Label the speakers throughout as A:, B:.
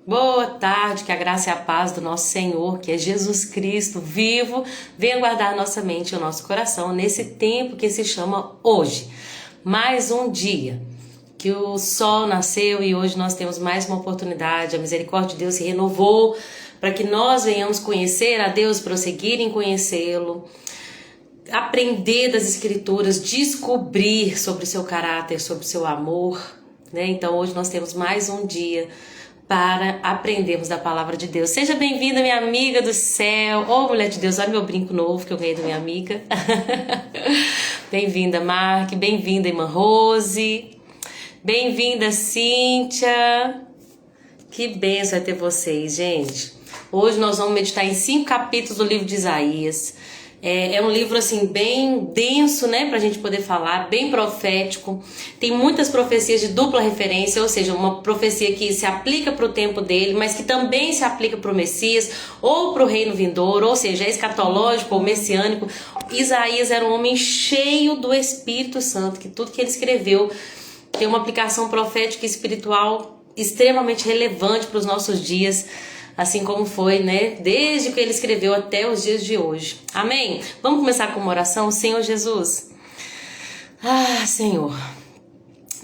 A: Boa tarde, que a graça e a paz do nosso Senhor, que é Jesus Cristo vivo, venha guardar a nossa mente e o nosso coração nesse tempo que se chama hoje. Mais um dia que o sol nasceu e hoje nós temos mais uma oportunidade. A misericórdia de Deus se renovou para que nós venhamos conhecer a Deus, prosseguir em conhecê-lo, aprender das Escrituras, descobrir sobre o seu caráter, sobre o seu amor, né? Então hoje nós temos mais um dia para aprendermos da palavra de Deus. Seja bem-vinda, minha amiga do céu. Ô, mulher de Deus, olha meu brinco novo que eu ganhei da minha amiga. Bem-vinda, Mark. Bem-vinda, irmã Rose. Bem-vinda, Cíntia. Que bênção é ter vocês, gente. Hoje nós vamos meditar em 5 capítulos do livro de Isaías. É um livro assim bem denso, né, pra gente poder falar, bem profético. Tem muitas profecias de dupla referência, ou seja, uma profecia que se aplica para o tempo dele, mas que também se aplica para o Messias ou para o reino vindouro, ou seja, é escatológico ou messiânico. Isaías era um homem cheio do Espírito Santo, que tudo que ele escreveu tem uma aplicação profética e espiritual extremamente relevante para os nossos dias. Assim como foi, né? Desde que ele escreveu até os dias de hoje. Amém? Vamos começar com uma oração? Senhor Jesus. Senhor,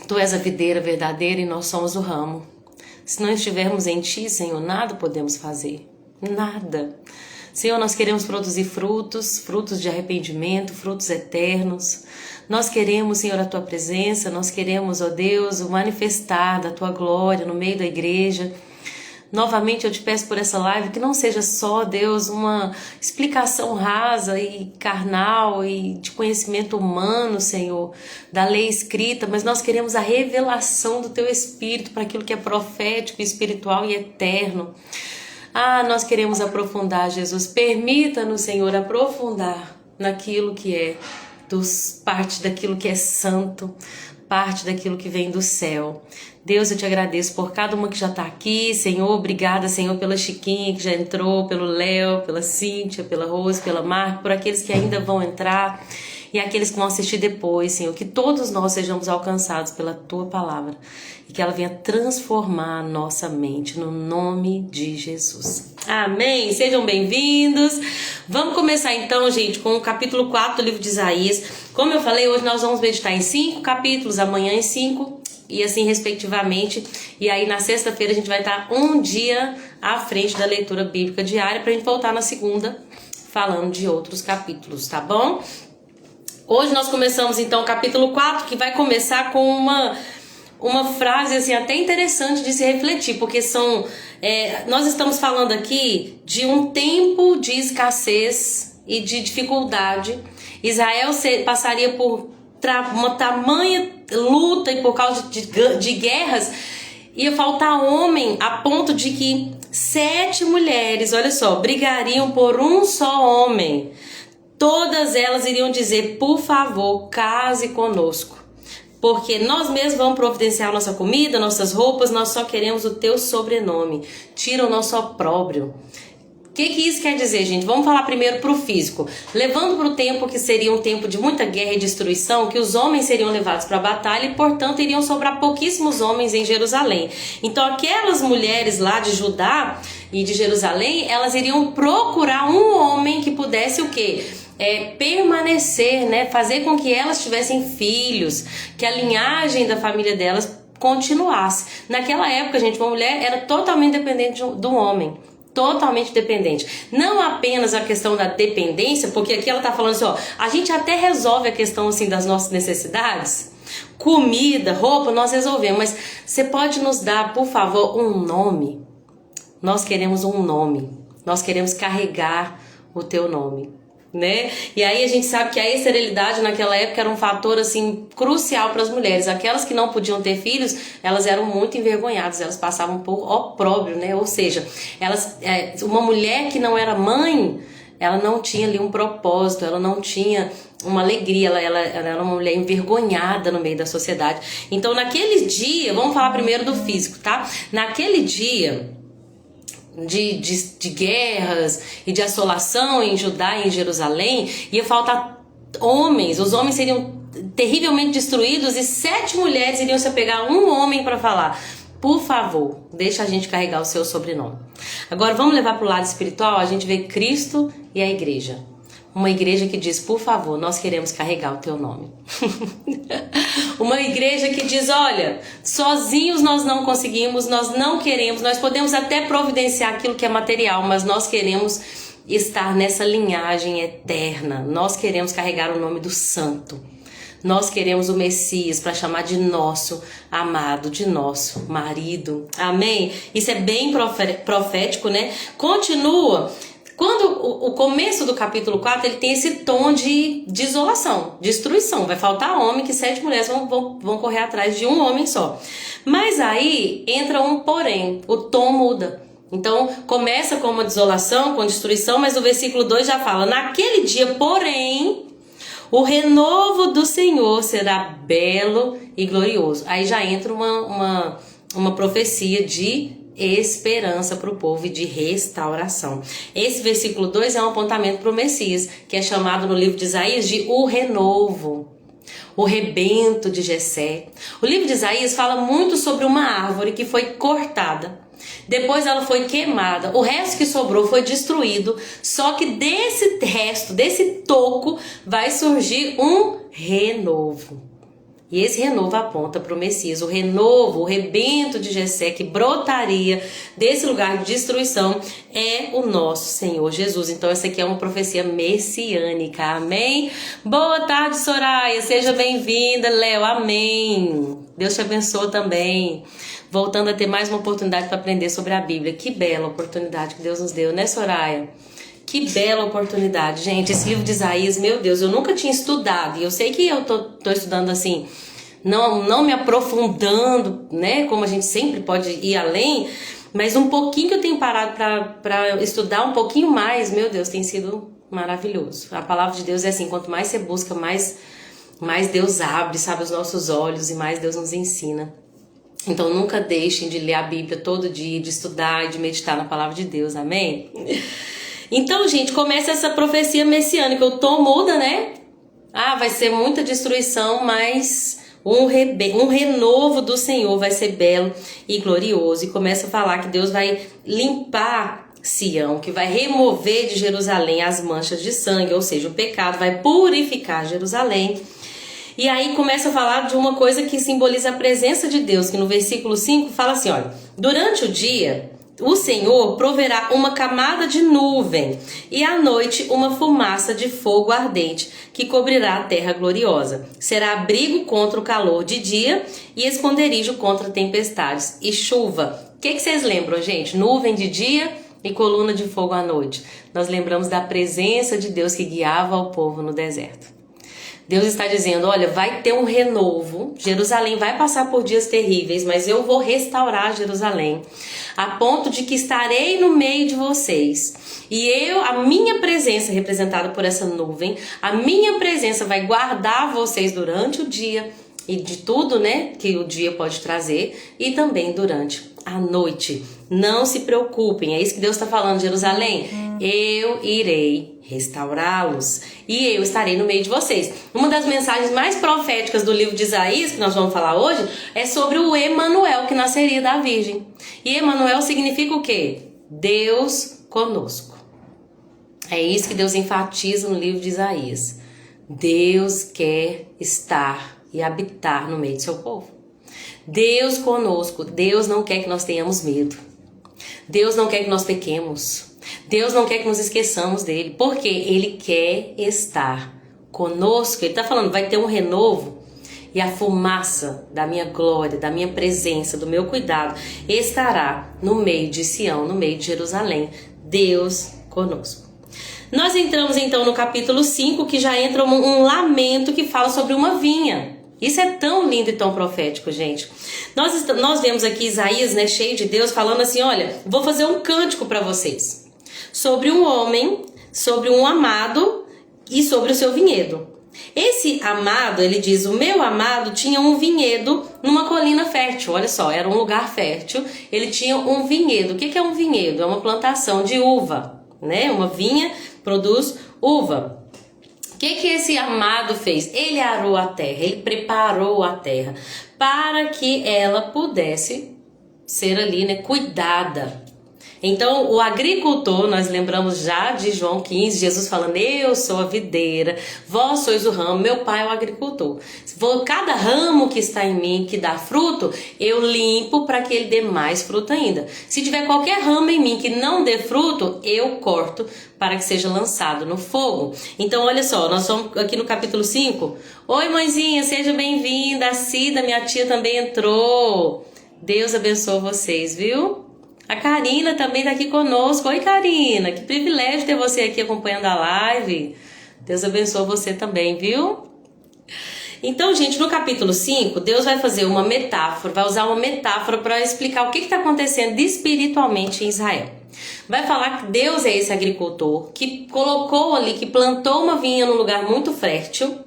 A: Tu és a videira verdadeira e nós somos o ramo. Se não estivermos em Ti, Senhor, nada podemos fazer. Nada. Senhor, nós queremos produzir frutos de arrependimento, frutos eternos. Nós queremos, Senhor, a Tua presença. Nós queremos, ó Deus, o manifestar da Tua glória no meio da igreja. Novamente eu te peço por essa live que não seja só, Deus, uma explicação rasa e carnal e de conhecimento humano, Senhor, da lei escrita, mas nós queremos a revelação do Teu Espírito para aquilo que é profético, espiritual e eterno. Nós queremos aprofundar, Jesus. Permita-nos, Senhor, aprofundar naquilo que é parte daquilo que é santo, parte daquilo que vem do céu. Deus, eu te agradeço por cada uma que já está aqui, Senhor. Obrigada, Senhor, pela Chiquinha que já entrou, pelo Léo, pela Cíntia, pela Rose, pela Marca, por aqueles que ainda vão entrar e aqueles que vão assistir depois, Senhor. Que todos nós sejamos alcançados pela Tua palavra e que ela venha transformar a nossa mente, no nome de Jesus. Amém? Sejam bem-vindos. Vamos começar então, gente, com o capítulo 4 do livro de Isaías. Como eu falei, hoje nós vamos meditar em 5 capítulos, amanhã em 5 e assim respectivamente. E aí na sexta-feira a gente vai estar um dia à frente da leitura bíblica diária pra gente voltar na segunda falando de outros capítulos, tá bom? Hoje nós começamos então o capítulo 4, que vai começar com uma frase assim até interessante de se refletir, porque nós estamos falando aqui de um tempo de escassez e de dificuldade. Israel passaria por uma tamanha luta e por causa de guerras, ia faltar homem a ponto de que 7 mulheres, olha só, brigariam por um só homem. Todas elas iriam dizer, por favor, case conosco, porque nós mesmos vamos providenciar nossa comida, nossas roupas, nós só queremos o teu sobrenome, tira o nosso opróbrio. O que isso quer dizer, gente? Vamos falar primeiro para o físico. Levando para o tempo que seria um tempo de muita guerra e destruição, que os homens seriam levados para a batalha e, portanto, iriam sobrar pouquíssimos homens em Jerusalém. Então, aquelas mulheres lá de Judá e de Jerusalém, elas iriam procurar um homem que pudesse o quê? Permanecer, né? Fazer com que elas tivessem filhos, que a linhagem da família delas continuasse. Naquela época, gente, uma mulher era totalmente dependente do homem. Totalmente dependente. Não apenas a questão da dependência, porque aqui ela tá falando assim, ó, a gente até resolve a questão assim das nossas necessidades, comida, roupa, nós resolvemos, mas você pode nos dar, por favor, um nome? Nós queremos um nome. Nós queremos carregar o teu nome, né? E aí a gente sabe que a esterilidade naquela época era um fator assim crucial para as mulheres. Aquelas que não podiam ter filhos, elas eram muito envergonhadas, elas passavam por opróbrio, né? Ou seja, uma mulher que não era mãe, ela não tinha ali um propósito, ela não tinha uma alegria, ela era uma mulher envergonhada no meio da sociedade. Então naquele dia, vamos falar primeiro do físico, tá? Naquele dia de guerras e de assolação em Judá e em Jerusalém, ia faltar homens, os homens seriam terrivelmente destruídos e 7 mulheres iriam se apegar a um homem para falar, Por favor, deixa a gente carregar o seu sobrenome. Agora vamos levar para o lado espiritual, a gente vê Cristo e a igreja. Uma igreja que diz, por favor, nós queremos carregar o teu nome. Uma igreja que diz, olha, sozinhos nós não conseguimos, nós não queremos, nós podemos até providenciar aquilo que é material, mas nós queremos estar nessa linhagem eterna. Nós queremos carregar o nome do Santo. Nós queremos o Messias para chamar de nosso amado, de nosso marido. Amém? Isso é bem profético, né? Continua. Quando o começo do capítulo 4, ele tem esse tom de desolação, destruição. Vai faltar homem, que 7 mulheres vão correr atrás de um homem só. Mas aí entra um porém, o tom muda. Então, começa com uma desolação, com destruição, mas o versículo 2 já fala, naquele dia, porém, o renovo do Senhor será belo e glorioso. Aí já entra uma profecia de esperança para o povo e de restauração. Esse versículo 2 é um apontamento para o Messias, que é chamado no livro de Isaías de o renovo, o rebento de Jessé. O livro de Isaías fala muito sobre uma árvore que foi cortada. Depois ela foi queimada, o resto que sobrou foi destruído, só que desse resto, desse toco, vai surgir um renovo. E esse renovo aponta para o Messias, o renovo, o rebento de Jessé que brotaria desse lugar de destruição é o nosso Senhor Jesus. Então essa aqui é uma profecia messiânica, amém? Boa tarde, Soraya, seja bem-vinda, Léo, amém. Deus te abençoe também. Voltando a ter mais uma oportunidade para aprender sobre a Bíblia. Que bela oportunidade que Deus nos deu, né, Soraya? Que bela oportunidade, gente. Esse livro de Isaías, meu Deus, eu nunca tinha estudado. E eu sei que eu tô estudando assim, não me aprofundando, né? Como a gente sempre pode ir além. Mas um pouquinho que eu tenho parado para estudar um pouquinho mais, meu Deus, tem sido maravilhoso. A palavra de Deus é assim, quanto mais você busca, mais Deus abre, sabe, os nossos olhos e mais Deus nos ensina. Então nunca deixem de ler a Bíblia todo dia, de estudar e de meditar na palavra de Deus, amém? Então, gente, começa essa profecia messiânica, o tom muda, né? Vai ser muita destruição, mas um renovo do Senhor vai ser belo e glorioso. E começa a falar que Deus vai limpar Sião, que vai remover de Jerusalém as manchas de sangue, ou seja, o pecado, vai purificar Jerusalém. E aí começa a falar de uma coisa que simboliza a presença de Deus, que no versículo 5 fala assim, olha, durante o dia o Senhor proverá uma camada de nuvem e à noite uma fumaça de fogo ardente que cobrirá a terra gloriosa. Será abrigo contra o calor de dia e esconderijo contra tempestades e chuva. O que vocês lembram, gente? Nuvem de dia e coluna de fogo à noite. Nós lembramos da presença de Deus que guiava o povo no deserto. Deus está dizendo, olha, vai ter um renovo, Jerusalém vai passar por dias terríveis, mas eu vou restaurar Jerusalém, a ponto de que estarei no meio de vocês. E a minha presença representada por essa nuvem, a minha presença vai guardar vocês durante o dia e de tudo, né, que o dia pode trazer e também durante a noite. Não se preocupem, é isso que Deus está falando, Jerusalém. Eu irei restaurá-los e eu estarei no meio de vocês. Uma das mensagens mais proféticas do livro de Isaías, que nós vamos falar hoje, é sobre o Emanuel, que nasceria da Virgem. E Emanuel significa o quê? Deus conosco. É isso que Deus enfatiza no livro de Isaías. Deus quer estar e habitar no meio do seu povo. Deus conosco. Deus não quer que nós tenhamos medo. Deus não quer que nós pequemos. Deus não quer que nos esqueçamos dele, porque ele quer estar conosco. Ele está falando, vai ter um renovo e a fumaça da minha glória, da minha presença, do meu cuidado estará no meio de Sião, no meio de Jerusalém. Deus conosco. Nós entramos então no capítulo 5, que já entra um lamento que fala sobre uma vinha. Isso é tão lindo e tão profético, gente. Nós vemos aqui Isaías, né, cheio de Deus, falando assim, olha, vou fazer um cântico para vocês. Sobre um homem, sobre um amado e sobre o seu vinhedo. Esse amado, ele diz, o meu amado tinha um vinhedo numa colina fértil. Olha só, era um lugar fértil. Ele tinha um vinhedo. O que é um vinhedo? É uma plantação de uva, né? Uma vinha produz uva. O que esse amado fez? Ele arou a terra, ele preparou a terra para que ela pudesse ser ali, né, cuidada. Então, o agricultor, nós lembramos já de João 15, Jesus falando, eu sou a videira, vós sois o ramo, meu pai é o agricultor. Cada ramo que está em mim, que dá fruto, eu limpo para que ele dê mais fruto ainda. Se tiver qualquer ramo em mim que não dê fruto, eu corto para que seja lançado no fogo. Então, olha só, nós estamos aqui no capítulo 5. Oi, mãezinha, seja bem-vinda. A Cida, minha tia, também entrou. Deus abençoe vocês, viu? A Karina também está aqui conosco. Oi, Karina, que privilégio ter você aqui acompanhando a live. Deus abençoe você também, viu? Então, gente, no capítulo 5, Deus vai fazer uma metáfora, vai usar uma metáfora para explicar o que está acontecendo espiritualmente em Israel. Vai falar que Deus é esse agricultor que colocou ali, que plantou uma vinha num lugar muito fértil.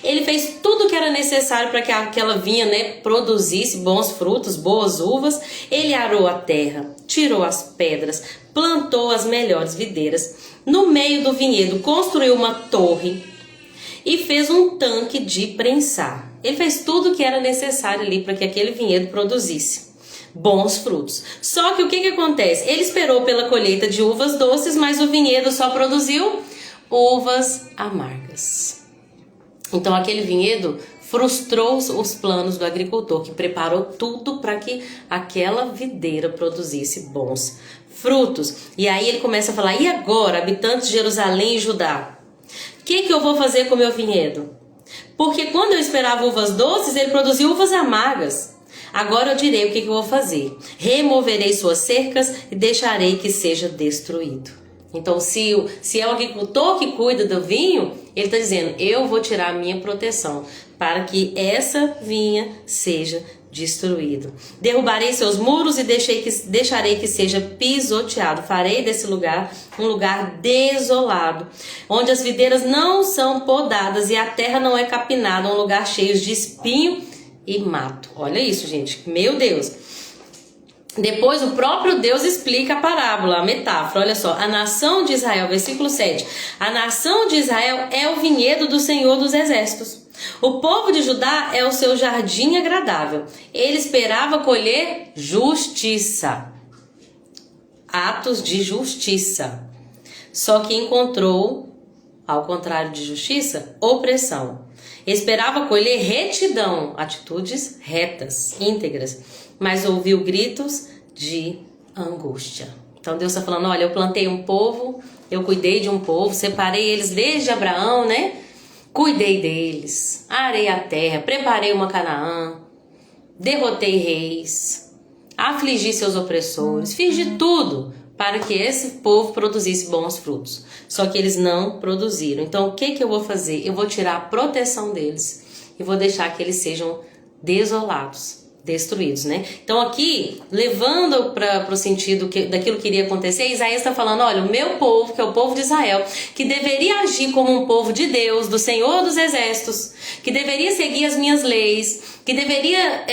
A: Ele fez tudo o que era necessário para que aquela vinha, né, produzisse bons frutos, boas uvas. Ele arou a terra, tirou as pedras, plantou as melhores videiras. No meio do vinhedo, construiu uma torre e fez um tanque de prensar. Ele fez tudo o que era necessário ali para que aquele vinhedo produzisse bons frutos. Só que o que acontece? Ele esperou pela colheita de uvas doces, mas o vinhedo só produziu uvas amargas. Então aquele vinhedo frustrou os planos do agricultor, que preparou tudo para que aquela videira produzisse bons frutos. E aí ele começa a falar, e agora, habitantes de Jerusalém e Judá, o que eu vou fazer com o meu vinhedo? Porque quando eu esperava uvas doces, ele produziu uvas amargas. Agora eu direi o que eu vou fazer. Removerei suas cercas e deixarei que seja destruído. Então, se é o agricultor que cuida do vinho, ele está dizendo, eu vou tirar a minha proteção para que essa vinha seja destruída. Derrubarei seus muros e deixarei que seja pisoteado. Farei desse lugar um lugar desolado, onde as videiras não são podadas e a terra não é capinada, um lugar cheio de espinho e mato. Olha isso, gente. Meu Deus. Depois o próprio Deus explica a parábola, a metáfora. Olha só, a nação de Israel, versículo 7. A nação de Israel é o vinhedo do Senhor dos Exércitos. O povo de Judá é o seu jardim agradável. Ele esperava colher justiça. Atos de justiça. Só que encontrou, ao contrário de justiça, opressão. Esperava colher retidão, atitudes retas, íntegras, mas ouviu gritos de angústia. Então Deus está falando, olha, eu plantei um povo, eu cuidei de um povo, separei eles desde Abraão, né? Cuidei deles, arei a terra, preparei uma Canaã, derrotei reis, afligi seus opressores, fiz de tudo para que esse povo produzisse bons frutos. Só que eles não produziram. Então o que eu vou fazer? Eu vou tirar a proteção deles e vou deixar que eles sejam desolados, destruídos, né? Então aqui, levando para o sentido daquilo que iria acontecer, Isaías está falando, olha, o meu povo, que é o povo de Israel, que deveria agir como um povo de Deus, do Senhor dos Exércitos, que deveria seguir as minhas leis, que deveria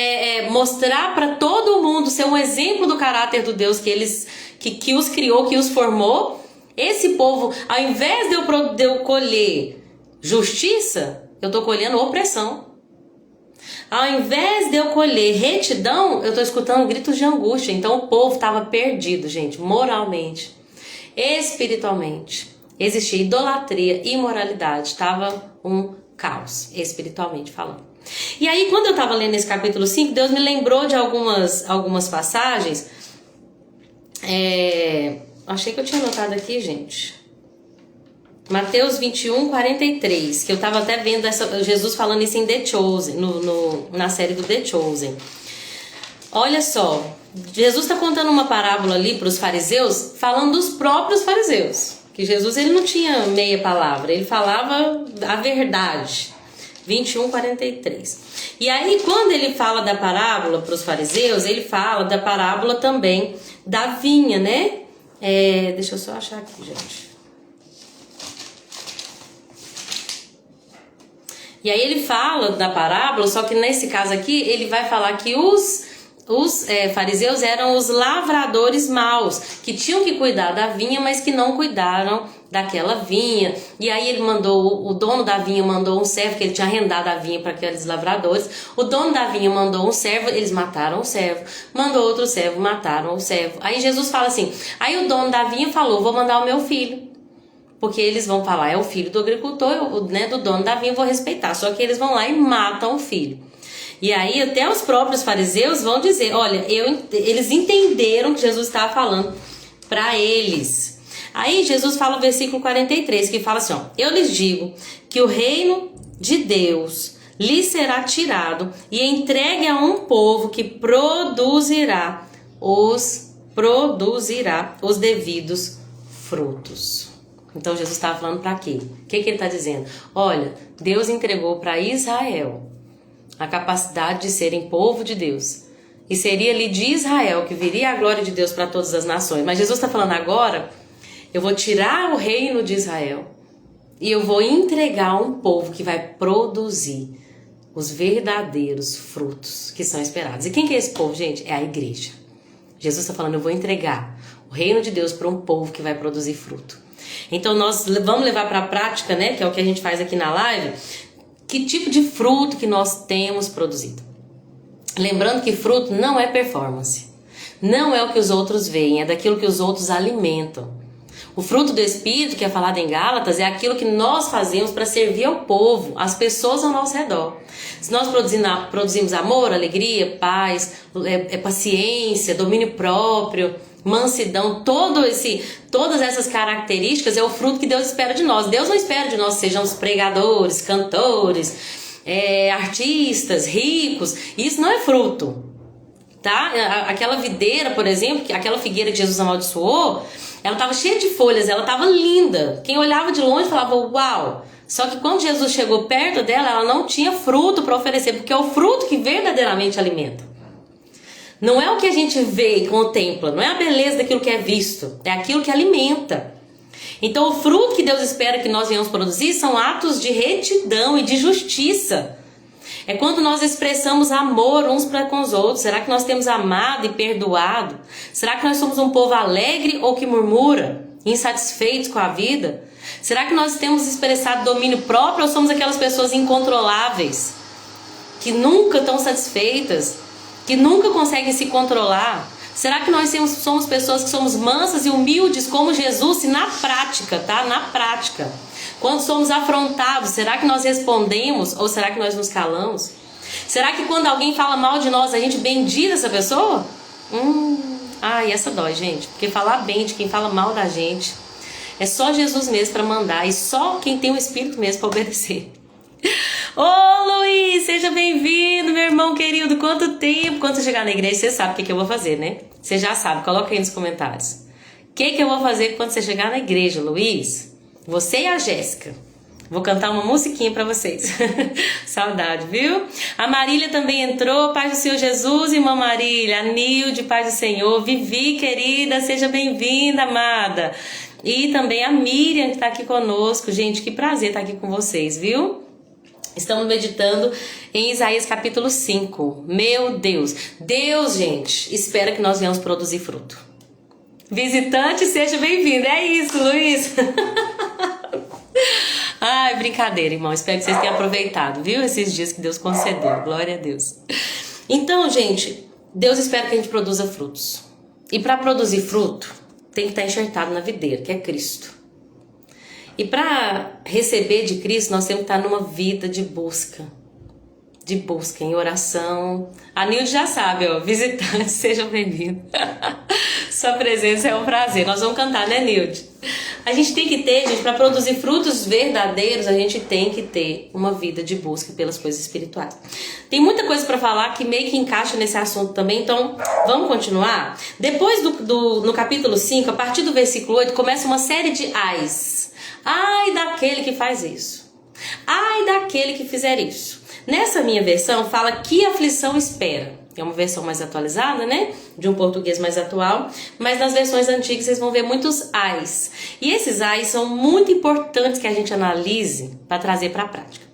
A: mostrar para todo mundo, ser um exemplo do caráter do Deus que os criou, que os formou. Esse povo, ao invés de eu colher justiça, eu estou colhendo opressão. Ao invés de eu colher retidão, eu estou escutando gritos de angústia. Então o povo estava perdido, gente, moralmente, espiritualmente. Existia idolatria, imoralidade, estava um caos, espiritualmente falando. E aí, quando eu estava lendo esse capítulo 5, Deus me lembrou de algumas passagens. Achei que eu tinha anotado aqui, gente. Mateus 21, 43, que eu estava até vendo Jesus falando isso em The Chosen, na série do The Chosen. Olha só, Jesus está contando uma parábola ali para os fariseus, falando dos próprios fariseus. Que Jesus ele não tinha meia palavra, ele falava a verdade. 21, 43. E aí, quando ele fala da parábola para os fariseus, ele fala da parábola também da vinha, né? Deixa eu só achar aqui, gente. E aí ele fala da parábola, só que nesse caso aqui, ele vai falar que os fariseus eram os lavradores maus, que tinham que cuidar da vinha, mas que não cuidaram daquela vinha. E aí ele mandou, o dono da vinha mandou um servo, que ele tinha arrendado a vinha para aqueles lavradores. O dono da vinha mandou um servo, eles mataram o servo. Mandou outro servo, mataram o servo. Aí Jesus fala assim, aí o dono da vinha falou, vou mandar o meu filho. Porque eles vão falar, é o filho do agricultor, né, do dono da vinha, eu vou respeitar. Só que eles vão lá e matam o filho. E aí até os próprios fariseus vão dizer, olha, eles entenderam que Jesus estava falando para eles. Aí Jesus fala no versículo 43, que fala assim, ó, eu lhes digo que o reino de Deus lhe será tirado e entregue a um povo que produzirá os devidos frutos. Então Jesus estava falando para quê? O que ele está dizendo? Olha, Deus entregou para Israel a capacidade de serem povo de Deus. E seria ali de Israel que viria a glória de Deus para todas as nações. Mas Jesus está falando agora, eu vou tirar o reino de Israel e eu vou entregar um povo que vai produzir os verdadeiros frutos que são esperados. E quem que é esse povo, gente? É a igreja. Jesus está falando, eu vou entregar o reino de Deus para um povo que vai produzir fruto. Então nós vamos levar para a prática, né, que é o que a gente faz aqui na live, que tipo de fruto que nós temos produzido. Lembrando que fruto não é performance, não é o que os outros veem, é daquilo que os outros alimentam. O fruto do Espírito, que é falado em Gálatas, é aquilo que nós fazemos para servir ao povo, às pessoas ao nosso redor. Se nós produzimos amor, alegria, paz, paciência, domínio próprio, mansidão, todas essas características é o fruto que Deus espera de nós. Deus não espera de nós que sejamos pregadores, cantores, artistas, ricos. Isso não é fruto, tá? Aquela videira, por exemplo, aquela figueira que Jesus amaldiçoou, ela estava cheia de folhas, ela estava linda. Quem olhava de longe falava, uau! Só que quando Jesus chegou perto dela, ela não tinha fruto para oferecer, porque é o fruto que verdadeiramente alimenta. Não é o que a gente vê e contempla, não é a beleza daquilo que é visto, é aquilo que alimenta. Então o fruto que Deus espera que nós venhamos produzir são atos de retidão e de justiça. É quando nós expressamos amor uns para com os outros. Será que nós temos amado e perdoado? Será que nós somos um povo alegre ou que murmura, insatisfeitos com a vida? Será que nós temos expressado domínio próprio ou somos aquelas pessoas incontroláveis, que nunca estão satisfeitas, que nunca conseguem se controlar? Será que nós somos pessoas que somos mansas e humildes como Jesus? E na prática, tá? Na prática. Quando somos afrontados, será que nós respondemos ou será que nós nos calamos? Será que quando alguém fala mal de nós, a gente bendiz essa pessoa? Essa dói, gente. Porque falar bem de quem fala mal da gente é só Jesus mesmo para mandar e só quem tem o Espírito mesmo para obedecer. Ô Luiz, seja bem-vindo, meu irmão querido. Quanto tempo? Quando você chegar na igreja, você sabe o que eu vou fazer, né? Você já sabe, coloca aí nos comentários. O que eu vou fazer quando você chegar na igreja, Luiz? Você e a Jéssica. Vou cantar uma musiquinha pra vocês. Saudade, viu? A Marília também entrou. Paz do Senhor Jesus, irmã Marília. A Nilde, paz do Senhor. Vivi, querida, seja bem-vinda, amada. E também a Miriam, que tá aqui conosco. Gente, que prazer estar aqui com vocês, viu? Estamos meditando em Isaías capítulo 5. Meu Deus. Deus, gente, espera que nós venhamos produzir fruto. Visitante, seja bem-vindo. É isso, Luiz. Ai, brincadeira, irmão. Espero que vocês tenham aproveitado, viu? Esses dias que Deus concedeu. Glória a Deus. Então, gente, Deus espera que a gente produza frutos. E para produzir fruto, tem que estar enxertado na videira, que é Cristo. E para receber de Cristo, nós temos que estar numa vida de busca. De busca, em oração. A Nilde já sabe, ó. Visitante, seja bem-vindo. Sua presença é um prazer. Nós vamos cantar, né, Nilde? A gente tem que ter, gente, para produzir frutos verdadeiros, a gente tem que ter uma vida de busca pelas coisas espirituais. Tem muita coisa para falar que meio que encaixa nesse assunto também, então vamos continuar? Depois no capítulo 5, a partir do versículo 8, começa uma série de ais. Ai daquele que faz isso. Ai daquele que fizer isso. Nessa minha versão fala que aflição espera. É uma versão mais atualizada, né? De um português mais atual. Mas nas versões antigas vocês vão ver muitos ais. E esses ais são muito importantes que a gente analise para trazer para a prática.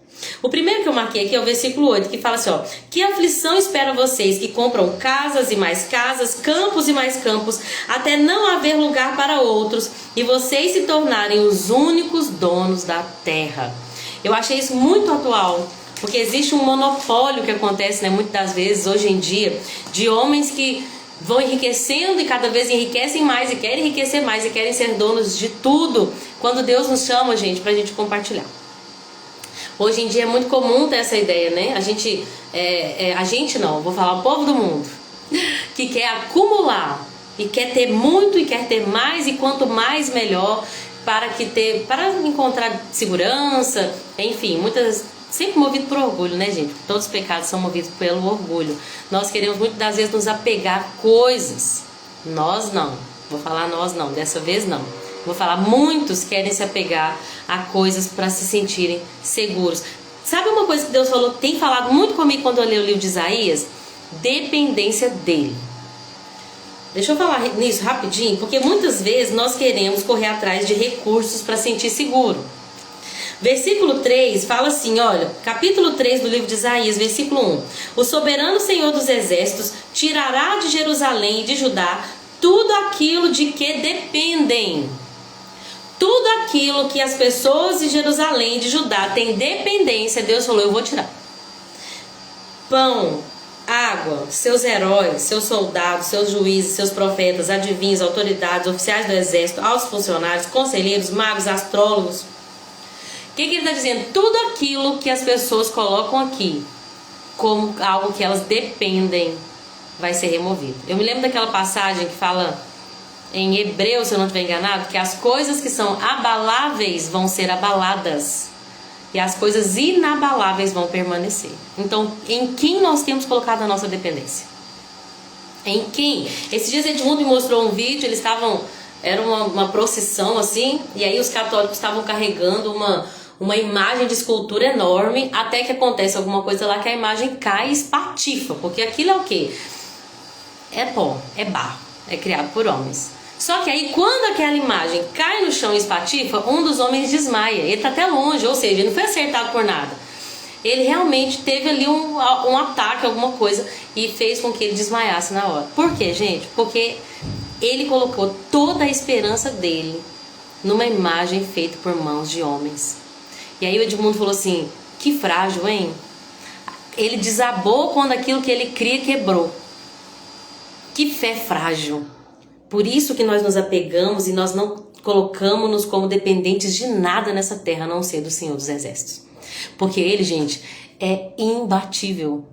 A: O primeiro que eu marquei aqui é o versículo 8, que fala assim, ó: que aflição espera vocês que compram casas e mais casas, campos e mais campos, até não haver lugar para outros, e vocês se tornarem os únicos donos da terra. Eu achei isso muito atual, porque existe um monopólio que acontece, né, muitas das vezes, hoje em dia, de homens que vão enriquecendo e cada vez enriquecem mais e querem enriquecer mais e querem ser donos de tudo, quando Deus nos chama, gente, pra gente compartilhar. Hoje em dia é muito comum ter essa ideia, né? A gente não, vou falar o povo do mundo, que quer acumular e quer ter muito e quer ter mais, e quanto mais melhor, para encontrar segurança, enfim, sempre movido por orgulho, né, gente? Todos os pecados são movidos pelo orgulho. Nós queremos muitas das vezes nos apegar a coisas. Nós não. Vou falar nós não, dessa vez não. Vou falar muitos querem se apegar a coisas para se sentirem seguros. Sabe uma coisa que Deus falou, tem falado muito comigo quando eu leio o livro de Isaías? Dependência dele. Deixa eu falar nisso rapidinho, porque muitas vezes nós queremos correr atrás de recursos para sentir seguro. Versículo 3 fala assim, olha, capítulo 3 do livro de Isaías, versículo 1. O soberano Senhor dos exércitos tirará de Jerusalém e de Judá tudo aquilo de que dependem. Tudo aquilo que as pessoas de Jerusalém e de Judá têm dependência, Deus falou, eu vou tirar. Pão, água, seus heróis, seus soldados, seus juízes, seus profetas, adivinhos, autoridades, oficiais do exército, altos funcionários, conselheiros, magos, astrólogos. O que ele está dizendo? Tudo aquilo que as pessoas colocam aqui como algo que elas dependem vai ser removido. Eu me lembro daquela passagem que fala em Hebreus, se eu não estiver enganado, que as coisas que são abaláveis vão ser abaladas e as coisas inabaláveis vão permanecer. Então, em quem nós temos colocado a nossa dependência? Em quem? Esses dias Edmundo me mostrou um vídeo, eles estavam... Era uma procissão assim, e aí os católicos estavam carregando uma imagem de escultura enorme, até que acontece alguma coisa lá que a imagem cai e espatifa, porque aquilo é o quê? É pó, é barro, é criado por homens. Só que aí quando aquela imagem cai no chão e espatifa, um dos homens desmaia, ele tá até longe, ou seja, ele não foi acertado por nada. Ele realmente teve ali um ataque, alguma coisa, e fez com que ele desmaiasse na hora. Por quê, gente? Porque ele colocou toda a esperança dele numa imagem feita por mãos de homens. E aí o Edmundo falou assim, que frágil, hein? Ele desabou quando aquilo que ele cria quebrou. Que fé frágil. Por isso que nós nos apegamos e nós não colocamos-nos como dependentes de nada nessa terra, a não ser do Senhor dos Exércitos. Porque ele, gente, é imbatível.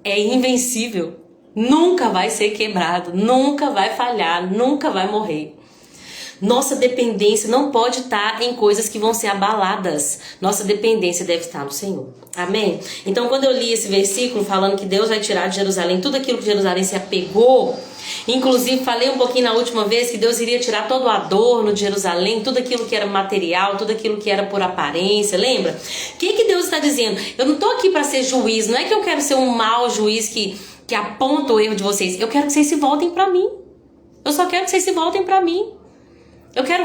A: É invencível. Nunca vai ser quebrado, nunca vai falhar, nunca vai morrer. Nossa dependência não pode estar em coisas que vão ser abaladas. Nossa dependência deve estar no Senhor. Amém? Então, quando eu li esse versículo falando que Deus vai tirar de Jerusalém tudo aquilo que Jerusalém se apegou, inclusive falei um pouquinho na última vez que Deus iria tirar todo o adorno de Jerusalém, tudo aquilo que era material, tudo aquilo que era por aparência, lembra? O que Deus está dizendo? Eu não estou aqui para ser juiz, não é que eu quero ser um mau juiz que aponta o erro de vocês. Eu quero que vocês se voltem para mim. Eu só quero que vocês se voltem para mim.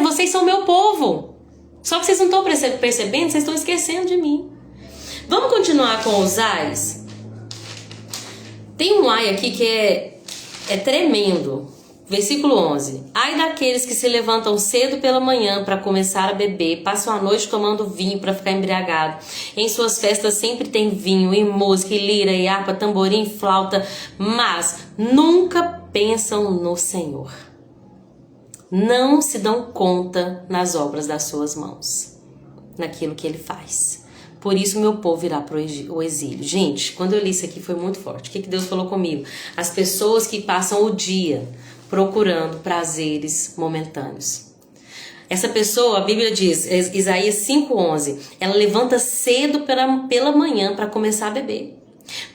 A: Vocês são meu povo. Só que vocês não estão percebendo, vocês estão esquecendo de mim. Vamos continuar com os ais? Tem um ai aqui que é tremendo. Versículo 11. Ai daqueles que se levantam cedo pela manhã para começar a beber, passam a noite tomando vinho para ficar embriagado. Em suas festas sempre tem vinho, e música, e lira, e harpa, tamborim, flauta, mas nunca pensam no Senhor. Não se dão conta nas obras das suas mãos, naquilo que ele faz. Por isso meu povo irá para o exílio. Gente, quando eu li isso aqui foi muito forte. O que Deus falou comigo? As pessoas que passam o dia procurando prazeres momentâneos. Essa pessoa, a Bíblia diz, Isaías 5:11, ela levanta cedo pela manhã para começar a beber.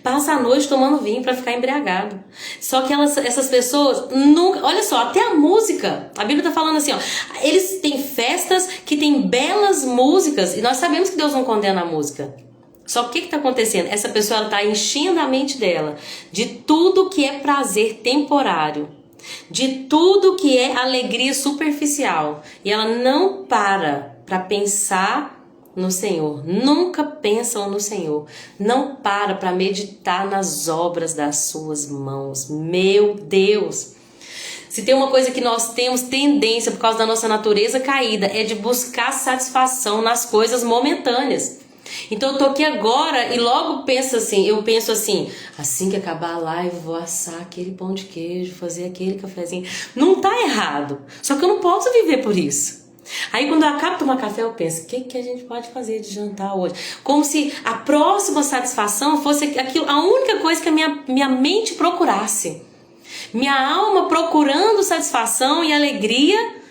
A: Passa a noite tomando vinho para ficar embriagado. Só que essas pessoas nunca... Olha só, até a música. A Bíblia está falando assim, ó. Eles têm festas que têm belas músicas. E nós sabemos que Deus não condena a música. Só que o que está acontecendo? Essa pessoa está enchendo a mente dela de tudo que é prazer temporário. De tudo que é alegria superficial. E ela não para pensar no Senhor, nunca pensam no Senhor, não para meditar nas obras das suas mãos. Meu Deus! Se tem uma coisa que nós temos tendência, por causa da nossa natureza caída, é de buscar satisfação nas coisas momentâneas. Então eu tô aqui agora e logo eu penso assim que acabar a live, vou assar aquele pão de queijo, fazer aquele cafezinho. Não tá errado, só que eu não posso viver por isso. Aí quando eu acabo de tomar café, eu penso, o que a gente pode fazer de jantar hoje? Como se a próxima satisfação fosse aquilo, a única coisa que a minha mente procurasse. Minha alma procurando satisfação e alegria,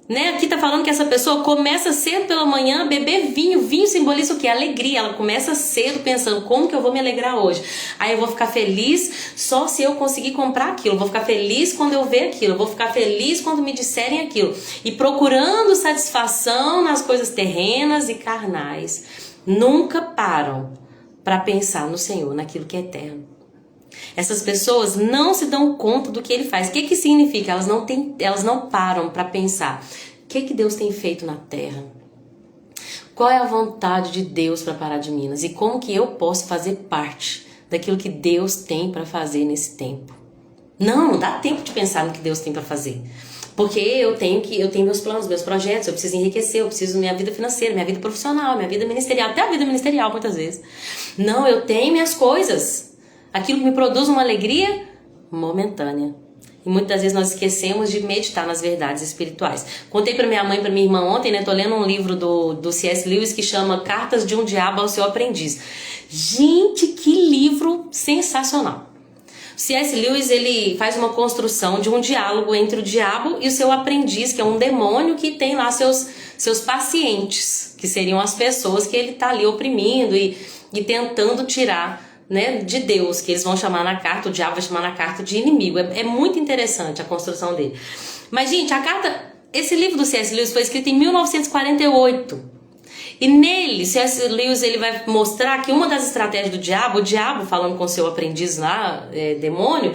A: né? Aqui tá falando que essa pessoa começa cedo pela manhã a beber vinho. Vinho simboliza o quê? Alegria. Ela começa cedo pensando, como que eu vou me alegrar hoje? Aí eu vou ficar feliz só se eu conseguir comprar aquilo. Eu vou ficar feliz quando eu ver aquilo. Eu vou ficar feliz quando me disserem aquilo. E procurando satisfação nas coisas terrenas e carnais. Nunca param para pensar no Senhor, naquilo que é eterno. Essas pessoas não se dão conta do que ele faz. O que significa? Elas não param para pensar. O que Deus tem feito na terra? Qual é a vontade de Deus para Pará de Minas? E como que eu posso fazer parte daquilo que Deus tem para fazer nesse tempo? Não dá tempo de pensar no que Deus tem para fazer. Porque eu tenho meus planos, meus projetos, eu preciso enriquecer, eu preciso minha vida financeira, minha vida profissional, minha vida ministerial, até a vida ministerial muitas vezes. Não, eu tenho minhas coisas. Aquilo que me produz uma alegria momentânea. E muitas vezes nós esquecemos de meditar nas verdades espirituais. Contei para minha mãe e para minha irmã ontem, né? Tô lendo um livro do C.S. Lewis que chama Cartas de um Diabo ao Seu Aprendiz. Gente, que livro sensacional. O C.S. Lewis, ele faz uma construção de um diálogo entre o diabo e o seu aprendiz, que é um demônio que tem lá seus pacientes, que seriam as pessoas que ele tá ali oprimindo e tentando tirar, né, de Deus, que eles vão chamar na carta, o diabo vai chamar na carta de inimigo. É muito interessante a construção dele. Mas, gente, esse livro do C.S. Lewis foi escrito em 1948. E nele, C.S. Lewis ele vai mostrar que uma das estratégias do diabo, o diabo falando com seu aprendiz lá, demônio,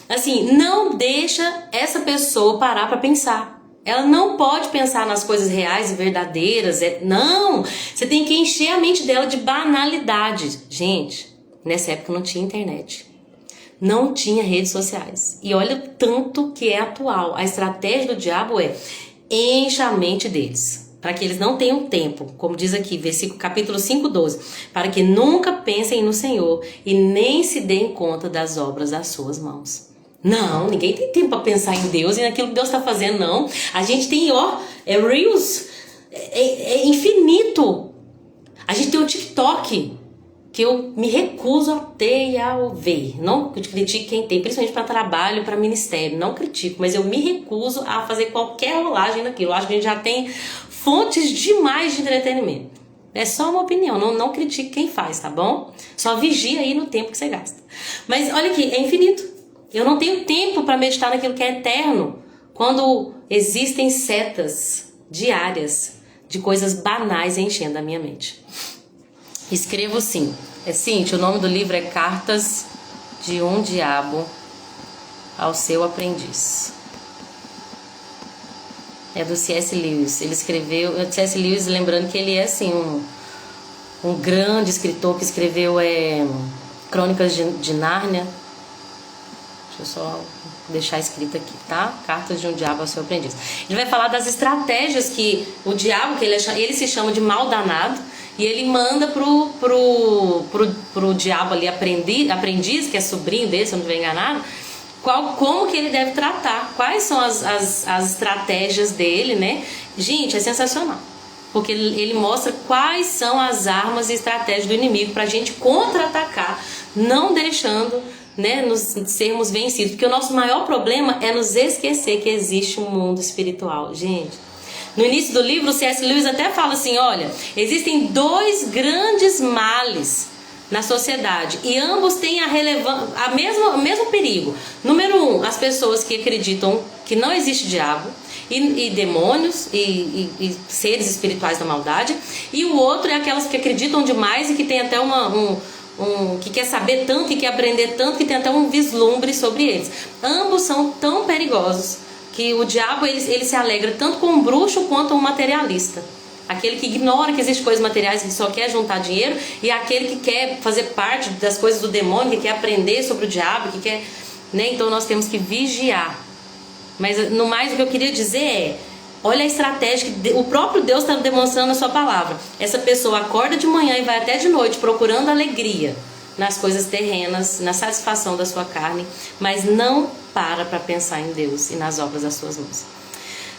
A: assim, não deixa essa pessoa parar para pensar. Ela não pode pensar nas coisas reais e verdadeiras. Não! Você tem que encher a mente dela de banalidade. Gente, nessa época não tinha internet, não tinha redes sociais. E olha o tanto que é atual. A estratégia do diabo é encha a mente deles, para que eles não tenham tempo, como diz aqui, versículo capítulo 5:12, para que nunca pensem no Senhor e nem se deem conta das obras das suas mãos. Não, ninguém tem tempo para pensar em Deus e naquilo que Deus está fazendo, não. A gente tem, Reels, é infinito. A gente tem o TikTok, que eu me recuso a ter e a ver. Não critico quem tem, principalmente para trabalho, para ministério. Não critico, mas eu me recuso a fazer qualquer rolagem naquilo. Eu acho que a gente já tem fontes demais de entretenimento. É só uma opinião, não critique quem faz, tá bom? Só vigia aí no tempo que você gasta. Mas olha aqui, é infinito. Eu não tenho tempo para meditar naquilo que é eterno, quando existem setas diárias de coisas banais enchendo a minha mente. Escrevo sim. Cíntia, o nome do livro é Cartas de um Diabo ao Seu Aprendiz. É do C.S. Lewis. Ele escreveu... C.S. Lewis, lembrando que ele é assim um grande escritor que escreveu Crônicas de Nárnia. Deixa eu só deixar escrito aqui, tá? Cartas de um Diabo ao Seu Aprendiz. Ele vai falar das estratégias que o diabo, que ele se chama de mal danado, e ele manda pro diabo ali aprendiz, que é sobrinho dele, se eu não estiver enganado, como que ele deve tratar, quais são as estratégias dele, né? Gente, é sensacional, porque ele mostra quais são as armas e estratégias do inimigo pra gente contra-atacar, não deixando, né, nos sermos vencidos, porque o nosso maior problema é nos esquecer que existe um mundo espiritual, gente. No início do livro, o C.S. Lewis até fala assim, olha, existem dois grandes males na sociedade e ambos têm o mesmo perigo. Número 1, as pessoas que acreditam que não existe diabo e demônios e seres espirituais da maldade, e o outro é aquelas que acreditam demais e que tem até que quer saber tanto e quer aprender tanto que tem até um vislumbre sobre eles. Ambos são tão perigosos que o diabo ele se alegra tanto com um bruxo quanto um materialista. Aquele que ignora que existem coisas materiais, que só quer juntar dinheiro, e aquele que quer fazer parte das coisas do demônio, que quer aprender sobre o diabo, que quer, né? Então nós temos que vigiar. Mas no mais o que eu queria dizer é, olha a estratégia que o próprio Deus está demonstrando na sua palavra. Essa pessoa acorda de manhã e vai até de noite procurando alegria nas coisas terrenas, na satisfação da sua carne, mas não para pensar em Deus e nas obras das suas mãos.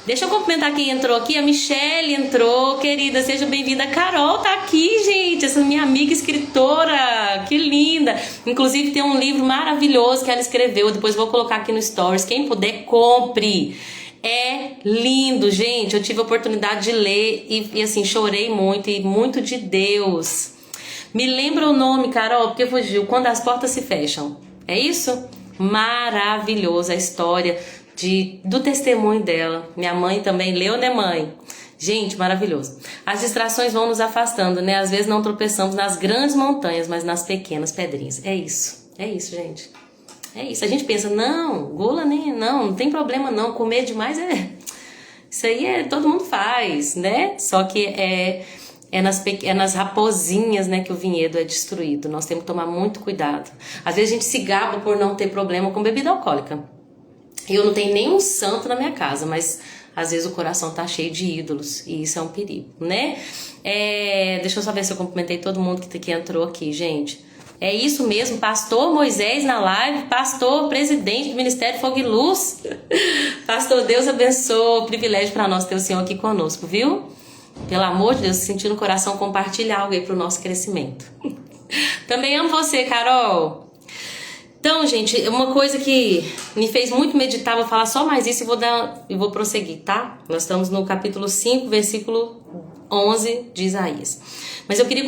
A: Deixa eu cumprimentar quem entrou aqui. A Michelle entrou, querida, seja bem-vinda. A Carol tá aqui, gente, essa minha amiga escritora, que linda. Inclusive tem um livro maravilhoso que ela escreveu, depois vou colocar aqui no Stories. Quem puder, compre. É lindo, gente. Eu tive a oportunidade de ler e assim, chorei muito, e muito de Deus. Me lembra o nome, Carol, porque fugiu. Quando as portas se fecham. É isso? Maravilhoso a história do testemunho dela. Minha mãe também leu, né, mãe? Gente, maravilhoso. As distrações vão nos afastando, né? Às vezes não tropeçamos nas grandes montanhas, mas nas pequenas pedrinhas. É isso, gente. É isso. A gente pensa, não, gula nem, não tem problema não, comer demais isso aí todo mundo faz, né? Só que é nas raposinhas, né, que o vinhedo é destruído. Nós temos que tomar muito cuidado. Às vezes a gente se gaba por não ter problema com bebida alcoólica. Eu não tenho nenhum santo na minha casa, mas às vezes o coração tá cheio de ídolos e isso é um perigo, né? Deixa eu só ver se eu cumprimentei todo mundo que entrou aqui, gente. É isso mesmo, pastor Moisés na live, pastor presidente do Ministério Fogo e Luz. Pastor, Deus abençoe, privilégio para nós ter o Senhor aqui conosco, viu? Pelo amor de Deus, se sentir no coração, compartilha algo aí pro nosso crescimento. Também amo você, Carol. Então, gente, uma coisa que me fez muito meditar, vou falar só mais isso e vou prosseguir, tá? Nós estamos no capítulo 5, versículo 11 de Isaías. Mas eu queria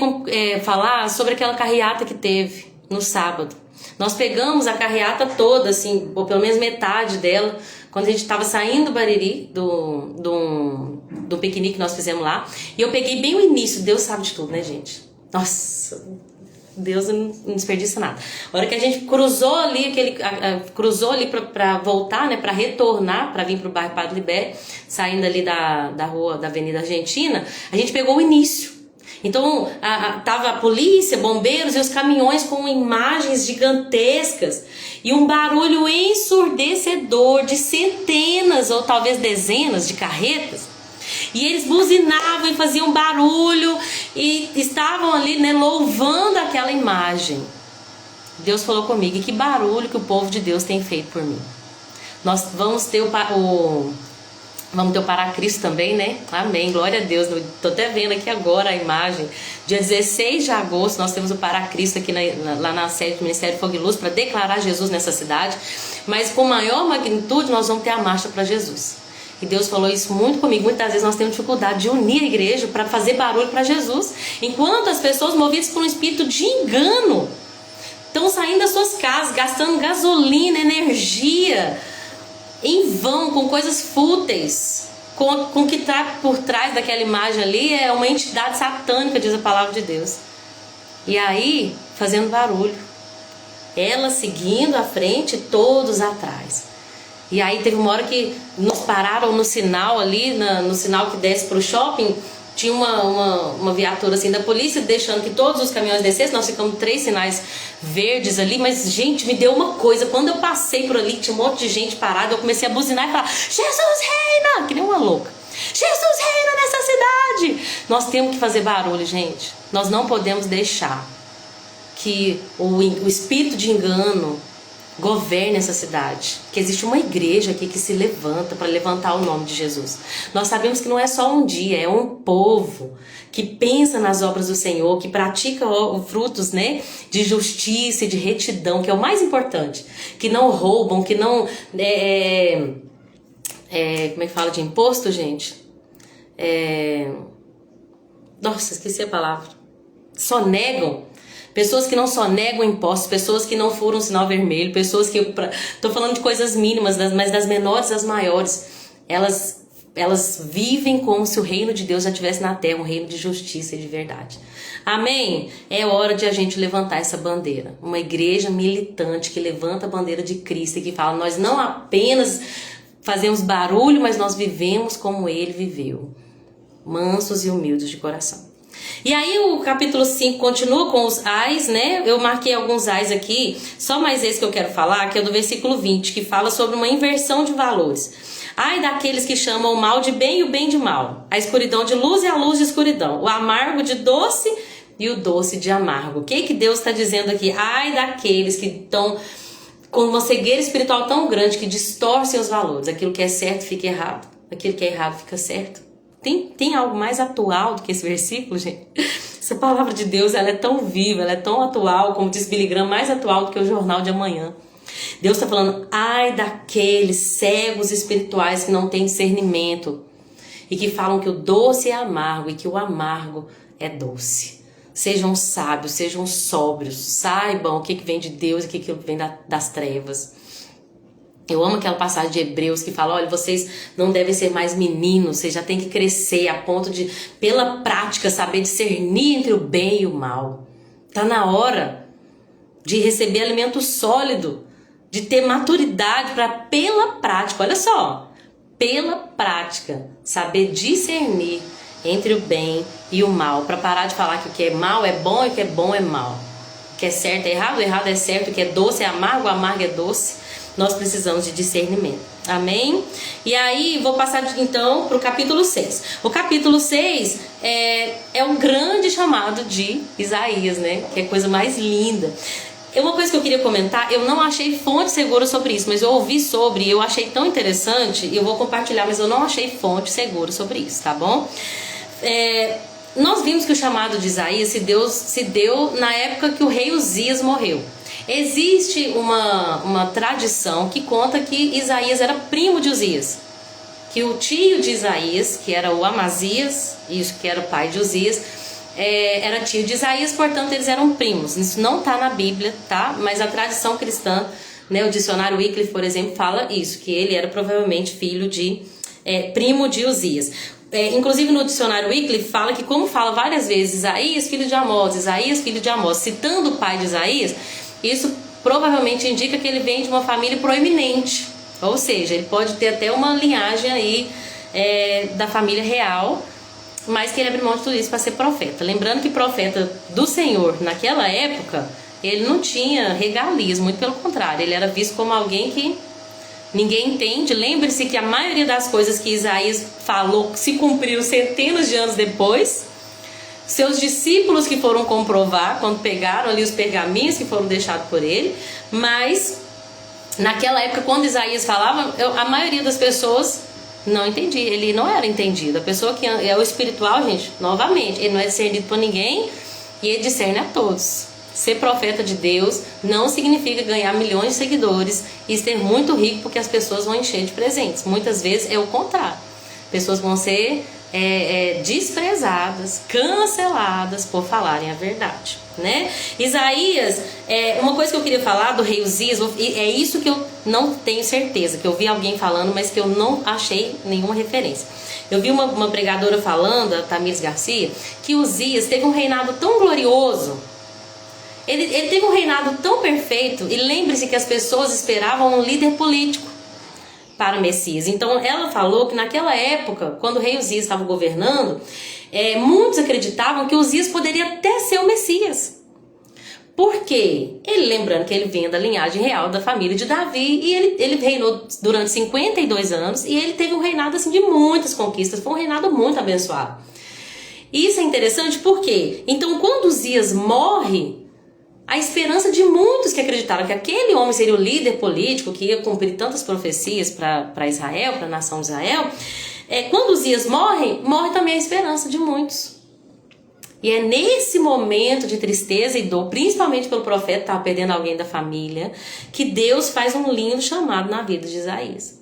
A: falar sobre aquela carreata que teve no sábado. Nós pegamos a carreata toda, assim, ou pelo menos metade dela, quando a gente estava saindo do Bariri, do piquenique que nós fizemos lá. E eu peguei bem o início, Deus sabe de tudo, né, gente? Nossa, Deus não desperdiça nada. A hora que a gente cruzou ali, para voltar, né, para retornar, para vir pro bairro Padre Libério, saindo ali da rua, da Avenida Argentina, a gente pegou o início. Então, tava a polícia, bombeiros e os caminhões com imagens gigantescas e um barulho ensurdecedor de centenas ou talvez dezenas de carretas. E eles buzinavam e faziam barulho e estavam ali, né, louvando aquela imagem. Deus falou comigo, e que barulho que o povo de Deus tem feito por mim. Nós vamos ter o Paracristo também, né? Amém, glória a Deus. Tô até vendo aqui agora a imagem. Dia 16 de agosto nós temos o Paracristo aqui lá na sede do Ministério Fogo e Luz para declarar Jesus nessa cidade. Mas com maior magnitude nós vamos ter a marcha para Jesus. E Deus falou isso muito comigo. Muitas vezes nós temos dificuldade de unir a igreja para fazer barulho para Jesus. Enquanto as pessoas movidas por um espírito de engano estão saindo das suas casas, gastando gasolina, energia em vão, com coisas fúteis, com o que está por trás daquela imagem ali é uma entidade satânica, diz a palavra de Deus. E aí, fazendo barulho. Ela seguindo à frente, todos atrás. E aí teve uma hora que nos pararam no sinal ali, no sinal que desce para o shopping, tinha uma viatura assim da polícia deixando que todos os caminhões descessem. Nós ficamos 3 sinais verdes ali, mas gente, me deu uma coisa, quando eu passei por ali, tinha um monte de gente parada, eu comecei a buzinar e falar, Jesus reina, que nem uma louca, Jesus reina nessa cidade. Nós temos que fazer barulho, gente. Nós não podemos deixar que o espírito de engano governe essa cidade, que existe uma igreja aqui que se levanta para levantar o nome de Jesus. Nós sabemos que não é só um dia, é um povo que pensa nas obras do Senhor, que pratica frutos, né, de justiça e de retidão, que é o mais importante, que não roubam, que não como é que fala de imposto, gente? Nossa, esqueci a palavra. Sonegam. Pessoas que não só negam impostos, pessoas que não furam sinal vermelho, pessoas que... Tô falando de coisas mínimas, mas das menores às maiores. Elas vivem como se o reino de Deus já estivesse na terra, um reino de justiça e de verdade. Amém? É hora de a gente levantar essa bandeira. Uma igreja militante que levanta a bandeira de Cristo e que fala, nós não apenas fazemos barulho, mas nós vivemos como Ele viveu. mansos e humildes de coração. E aí o capítulo 5 continua com os ais, né? Eu marquei alguns ais aqui, só mais esse que eu quero falar, que é do versículo 20, que fala sobre uma inversão de valores. Ai daqueles que chamam o mal de bem e o bem de mal, a escuridão de luz e a luz de escuridão, o amargo de doce e o doce de amargo. O que Deus está dizendo aqui? Ai daqueles que estão com uma cegueira espiritual tão grande que distorcem os valores. Aquilo que é certo fica errado, aquilo que é errado fica certo. Tem algo mais atual do que esse versículo, gente? Essa palavra de Deus, ela é tão viva, ela é tão atual, como diz Billy Graham, mais atual do que o jornal de amanhã. Deus está falando, ai daqueles cegos espirituais que não têm discernimento e que falam que o doce é amargo e que o amargo é doce. Sejam sábios, sejam sóbrios, saibam o que vem de Deus e o que vem das trevas. Eu amo aquela passagem de Hebreus que fala, olha, vocês não devem ser mais meninos, vocês já têm que crescer a ponto de, pela prática, saber discernir entre o bem e o mal. Tá na hora de receber alimento sólido, de ter maturidade para, pela prática, olha só, pela prática, saber discernir entre o bem e o mal, para parar de falar que o que é mal é bom e o que é bom é mal. O que é certo é errado, o errado é certo, o que é doce é amargo, o amargo é doce. Nós precisamos de discernimento. Amém? E aí, vou passar então para o capítulo 6. O capítulo 6 é um grande chamado de Isaías, né? Que é a coisa mais linda. Uma coisa que eu queria comentar, eu não achei fonte segura sobre isso, mas eu ouvi sobre e eu achei tão interessante, e eu vou compartilhar, mas eu não achei fonte segura sobre isso, tá bom? Nós vimos que o chamado de Isaías se deu na época que o rei Uzias morreu. Existe uma tradição que conta que Isaías era primo de Uzias, que o tio de Isaías, que era o Amazias, isso que era o pai de Uzias, era tio de Isaías, portanto eles eram primos. Isso não está na Bíblia, tá? Mas a tradição cristã, né, o dicionário Wycliffe, por exemplo, fala isso, que ele era provavelmente filho de primo de Uzias. Inclusive no dicionário Wycliffe fala que, como fala várias vezes Isaías filho de Amós, Isaías filho de Amós, citando o pai de Isaías, isso provavelmente indica que ele vem de uma família proeminente, ou seja, ele pode ter até uma linhagem aí da família real, mas que ele abre mão de tudo isso para ser profeta. Lembrando que profeta do Senhor naquela época, ele não tinha regalias, muito pelo contrário, ele era visto como alguém que ninguém entende. Lembre-se que a maioria das coisas que Isaías falou se cumpriu centenas de anos depois. Seus discípulos que foram comprovar quando pegaram ali os pergaminhos que foram deixados por ele. Mas naquela época, quando Isaías falava, a maioria das pessoas não entendia. Ele não era entendido. A pessoa que é o espiritual, gente, novamente, ele não é discernido por ninguém e ele discerne a todos. Ser profeta de Deus não significa ganhar milhões de seguidores e ser muito rico porque as pessoas vão encher de presentes. Muitas vezes é o contrário. Pessoas vão ser desprezadas, canceladas por falarem a verdade, né? Isaías, uma coisa que eu queria falar do rei Uzias, é isso que eu não tenho certeza, que eu vi alguém falando, mas que eu não achei nenhuma referência. Eu vi uma pregadora falando, a Tamires Garcia, que Uzias teve um reinado tão glorioso, ele teve um reinado tão perfeito, e lembre-se que as pessoas esperavam um líder político para o Messias. Então ela falou que naquela época, quando o rei Uzias estava governando, muitos acreditavam que Uzias poderia até ser o Messias. Por quê? Lembrando que ele vinha da linhagem real da família de Davi, e ele reinou durante 52 anos, e ele teve um reinado assim, de muitas conquistas, foi um reinado muito abençoado. E isso é interessante porque, então, quando Uzias morre, a esperança de muitos que acreditaram que aquele homem seria o líder político que ia cumprir tantas profecias para Israel, para a nação de Israel, quando Uzias morre também a esperança de muitos. E é nesse momento de tristeza e dor, principalmente pelo profeta estar perdendo alguém da família, que Deus faz um lindo chamado na vida de Isaías.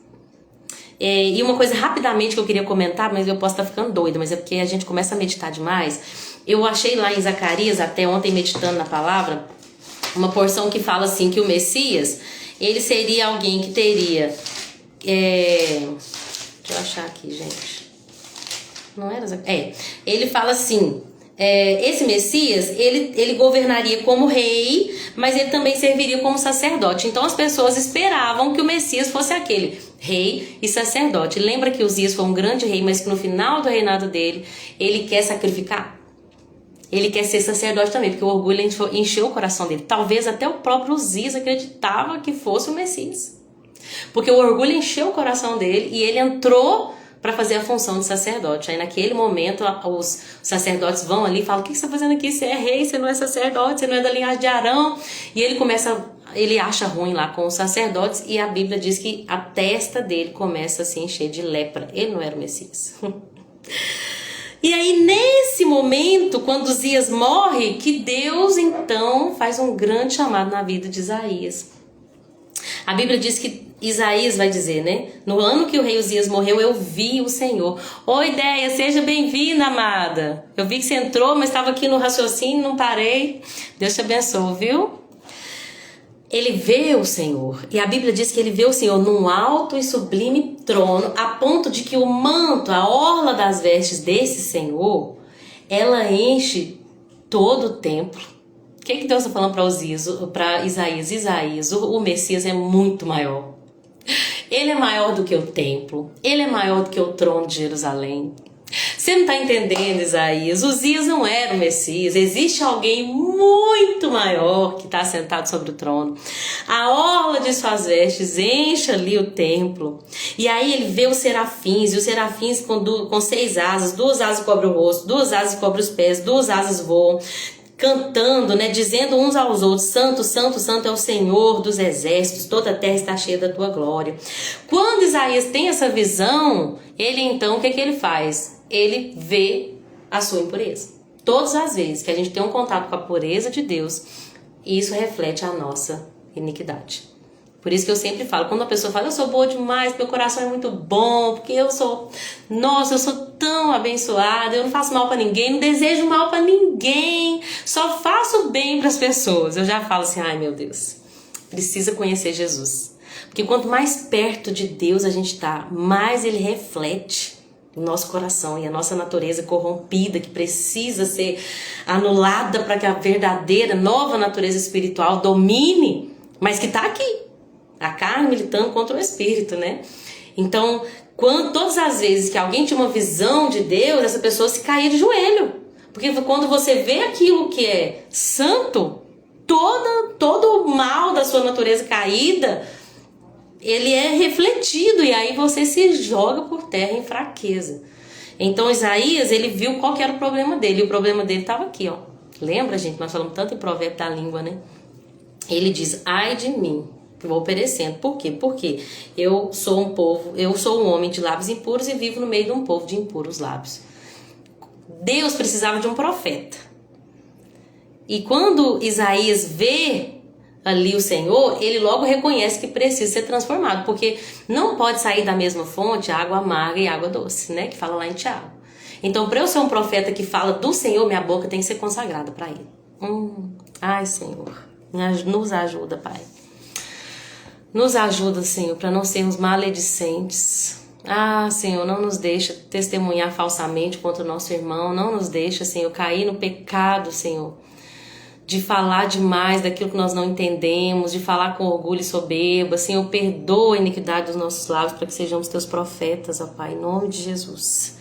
A: E uma coisa rapidamente que eu queria comentar, mas eu posso estar ficando doida, mas é porque a gente começa a meditar demais. Eu achei lá em Zacarias, até ontem meditando na palavra, uma porção que fala assim, que o Messias, ele seria alguém que teria... deixa eu achar aqui, gente. Não era Zacarias? Ele fala assim... esse Messias, ele governaria como rei, mas ele também serviria como sacerdote. Então as pessoas esperavam que o Messias fosse aquele rei e sacerdote. Lembra que Uzias foi um grande rei, mas que no final do reinado dele, ele quer sacrificar? Ele quer ser sacerdote também, porque o orgulho encheu o coração dele. Talvez até o próprio Uzias acreditava que fosse o Messias. Porque o orgulho encheu o coração dele e ele entrou para fazer a função de sacerdote. Aí naquele momento os sacerdotes vão ali e falam: o que você está fazendo aqui? Você é rei, você não é sacerdote, você não é da linhagem de Arão. E ele acha ruim lá com os sacerdotes e a Bíblia diz que a testa dele começa a se encher de lepra. Ele não era o Messias. E aí nesse momento, quando Uzias morre, que Deus então faz um grande chamado na vida de Isaías. A Bíblia diz que Isaías vai dizer, né? No ano que o rei Uzias morreu, eu vi o Senhor. Oi, Ideia, seja bem-vinda, amada. Eu vi que você entrou, mas estava aqui no raciocínio, não parei. Deus te abençoe, viu? Ele vê o Senhor. E a Bíblia diz que ele vê o Senhor num alto e sublime trono, a ponto de que o manto, a orla das vestes desse Senhor, ela enche todo o templo. O que Deus está falando para Isaías? Isaías, o Messias é muito maior. Ele é maior do que o templo. Ele é maior do que o trono de Jerusalém. Você não está entendendo, Isaías? Uzias não era o Messias. Existe alguém muito maior que está sentado sobre o trono. A orla de suas vestes enche ali o templo. E aí ele vê os serafins. E os serafins com 6 asas. 2 asas cobrem o rosto, 2 asas cobrem os pés, 2 asas voam. Cantando, né, dizendo uns aos outros: Santo, Santo, Santo é o Senhor dos exércitos, toda a terra está cheia da tua glória. Quando Isaías tem essa visão, ele então, o que ele faz? Ele vê a sua impureza. Todas as vezes que a gente tem um contato com a pureza de Deus, isso reflete a nossa iniquidade. Por isso que eu sempre falo, quando a pessoa fala: eu sou boa demais, meu coração é muito bom, porque eu sou tão abençoada, eu não faço mal pra ninguém, não desejo mal pra ninguém, só faço bem pras pessoas. Eu já falo assim: ai meu Deus, precisa conhecer Jesus. Porque quanto mais perto de Deus a gente tá, mais ele reflete o nosso coração e a nossa natureza corrompida, que precisa ser anulada para que a verdadeira, nova natureza espiritual domine, mas que tá aqui. A carne militando contra o espírito, né? Então, todas as vezes que alguém tinha uma visão de Deus, essa pessoa se caía de joelho. Porque quando você vê aquilo que é santo, todo o mal da sua natureza caída, ele é refletido e aí você se joga por terra em fraqueza. Então, Isaías, ele viu qual que era o problema dele. E o problema dele estava aqui, ó. Lembra, gente? Nós falamos tanto em provérbio da língua, né? Ele diz: ai de mim, vou perecendo. Por quê? Porque eu sou um homem de lábios impuros e vivo no meio de um povo de impuros lábios. Deus precisava de um profeta. E quando Isaías vê ali o Senhor, ele logo reconhece que precisa ser transformado, porque não pode sair da mesma fonte água amarga e água doce, né? Que fala lá em Tiago. Então, para eu ser um profeta que fala do Senhor, minha boca tem que ser consagrada para ele. Ai, Senhor, nos ajuda, Pai. Nos ajuda, Senhor, para não sermos maledicentes. Ah, Senhor, não nos deixa testemunhar falsamente contra o nosso irmão. Não nos deixa, Senhor, cair no pecado, Senhor, de falar demais daquilo que nós não entendemos, de falar com orgulho e soberba. Senhor, perdoa a iniquidade dos nossos lábios para que sejamos teus profetas, ó Pai, em nome de Jesus.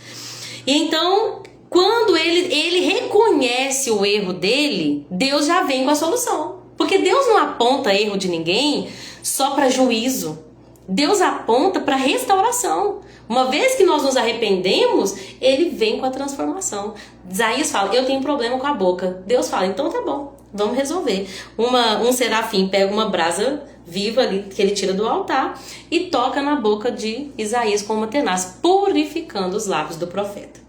A: E então, quando ele reconhece o erro dele, Deus já vem com a solução. Porque Deus não aponta erro de ninguém só para juízo. Deus aponta para restauração. Uma vez que nós nos arrependemos, ele vem com a transformação. Isaías fala: eu tenho um problema com a boca. Deus fala: então tá bom, vamos resolver. Um serafim pega uma brasa viva ali que ele tira do altar e toca na boca de Isaías com uma tenaz, purificando os lábios do profeta.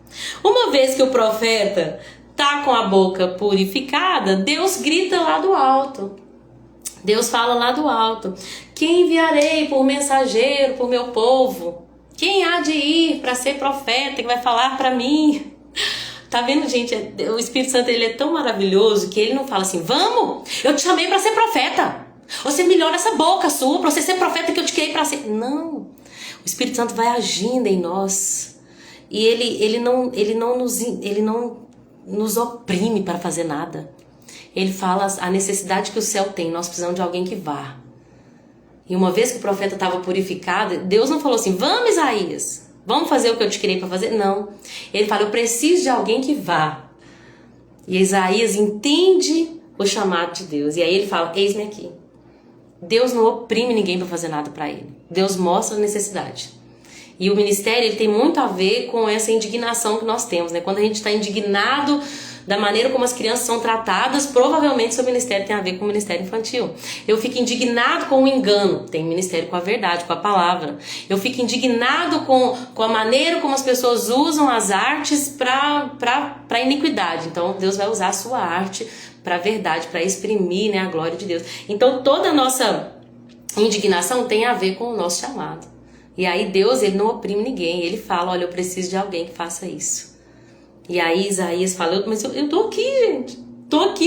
A: Uma vez que o profeta tá com a boca purificada, Deus grita lá do alto. Deus fala lá do alto: quem enviarei por mensageiro por meu povo? Quem há de ir para ser profeta que vai falar para mim? Tá vendo, gente? O Espírito Santo, ele é tão maravilhoso que ele não fala assim: vamos, eu te chamei para ser profeta. Você melhora essa boca sua para você ser profeta que eu te criei para ser. Não. O Espírito Santo vai agindo em nós. E ele não nos oprime para fazer nada. Ele fala a necessidade que o céu tem. Nós precisamos de alguém que vá. E uma vez que o profeta estava purificado, Deus não falou assim, vamos Isaías, vamos fazer o que eu te criei para fazer? Não. Ele fala, eu preciso de alguém que vá. E Isaías entende o chamado de Deus. E aí ele fala, eis-me aqui. Deus não oprime ninguém para fazer nada para ele. Deus mostra a necessidade. E o ministério ele tem muito a ver com essa indignação que nós temos, né? Quando a gente está indignado da maneira como as crianças são tratadas, provavelmente seu ministério tem a ver com o ministério infantil. Eu fico indignado com o engano, tem ministério com a verdade, com a palavra. Eu fico indignado com a maneira como as pessoas usam as artes para iniquidade. Então Deus vai usar a sua arte para a verdade, para exprimir, né, a glória de Deus. Então toda a nossa indignação tem a ver com o nosso chamado. E aí Deus, ele não oprime ninguém, ele fala, olha, eu preciso de alguém que faça isso. E aí Isaías fala, mas eu tô aqui, gente,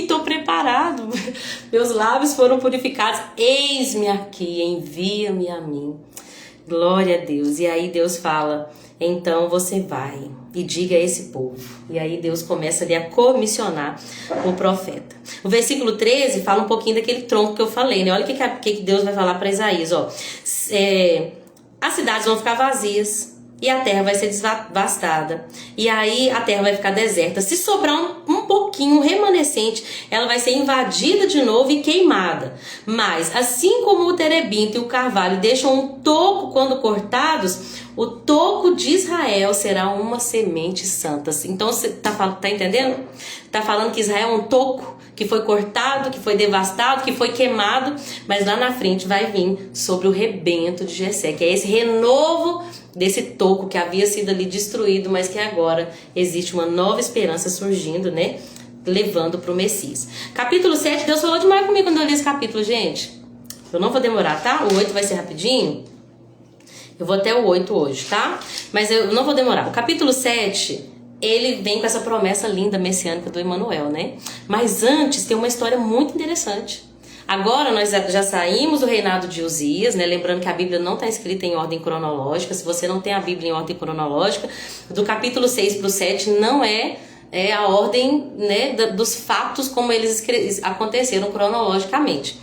A: tô preparado, meus lábios foram purificados, eis-me aqui, envia-me a mim, glória a Deus. E aí Deus fala, então você vai e diga a esse povo. E aí Deus começa ali a comissionar o profeta. O versículo 13 fala um pouquinho daquele tronco que eu falei, né? Olha o que Deus vai falar para Isaías, ó. As cidades vão ficar vazias e a terra vai ser devastada. E aí a terra vai ficar deserta. Se sobrar um pouquinho, um remanescente, ela vai ser invadida de novo e queimada. Mas assim como o terebinto e o carvalho deixam um toco quando cortados, o toco de Israel será uma semente santa. Então você tá entendendo? Tá falando que Israel é um toco que foi cortado, que foi devastado, que foi queimado, mas lá na frente vai vir sobre o rebento de Jessé, que é esse renovo desse toco que havia sido ali destruído, mas que agora existe uma nova esperança surgindo, né? Levando para o Messias. Capítulo 7, Deus falou demais comigo quando eu li esse capítulo, gente. Eu não vou demorar, tá? O 8 vai ser rapidinho. Eu vou até o 8 hoje, tá? Mas eu não vou demorar. O capítulo 7... ele vem com essa promessa linda messiânica do Emanuel, né? Mas antes tem uma história muito interessante. Agora nós já saímos do reinado de Uzias, né? Lembrando que a Bíblia não está escrita em ordem cronológica. Se você não tem a Bíblia em ordem cronológica, do capítulo 6 para o 7 não é a ordem, né, dos fatos como eles aconteceram cronologicamente.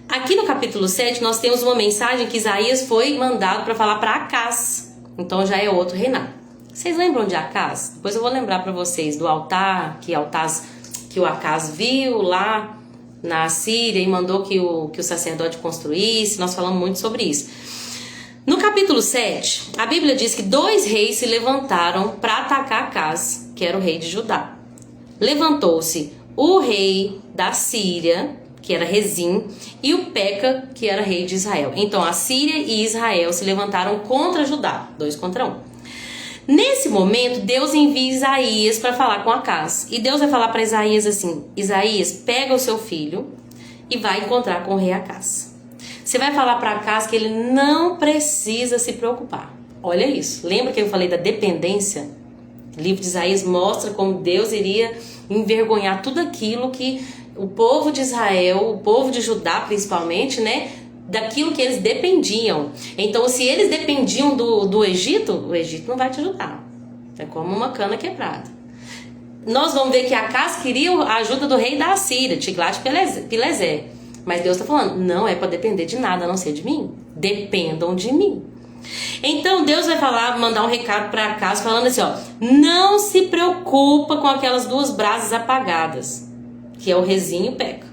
A: Aqui no capítulo 7 nós temos uma mensagem que Isaías foi mandado para falar para Acaz. Então já é outro reinado. Vocês lembram de Acaz? Depois eu vou lembrar para vocês do altar que o Acaz viu lá na Síria e mandou que o sacerdote construísse. Nós falamos muito sobre isso. No capítulo 7, a Bíblia diz que 2 reis se levantaram para atacar Acaz, que era o rei de Judá. Levantou-se o rei da Síria, que era Rezim, e o Peca, que era rei de Israel. Então a Síria e Israel se levantaram contra Judá, 2 contra 1. Nesse momento, Deus envia Isaías para falar com Acaz. E Deus vai falar para Isaías assim, Isaías, pega o seu filho e vai encontrar com o rei Acaz. Você vai falar para Acaz que ele não precisa se preocupar. Olha isso, lembra que eu falei da dependência? O livro de Isaías mostra como Deus iria envergonhar tudo aquilo que o povo de Israel, o povo de Judá principalmente, né? Daquilo que eles dependiam. Então, se eles dependiam do Egito, o Egito não vai te ajudar. É como uma cana quebrada. Nós vamos ver que Acaz queria a ajuda do rei da Assíria, Tiglat-Pileser. Mas Deus está falando, não é para depender de nada a não ser de mim. Dependam de mim. Então Deus vai mandar um recado para Acaz falando assim, ó, não se preocupa com aquelas 2 brasas apagadas, que é o Rezim e o Peca.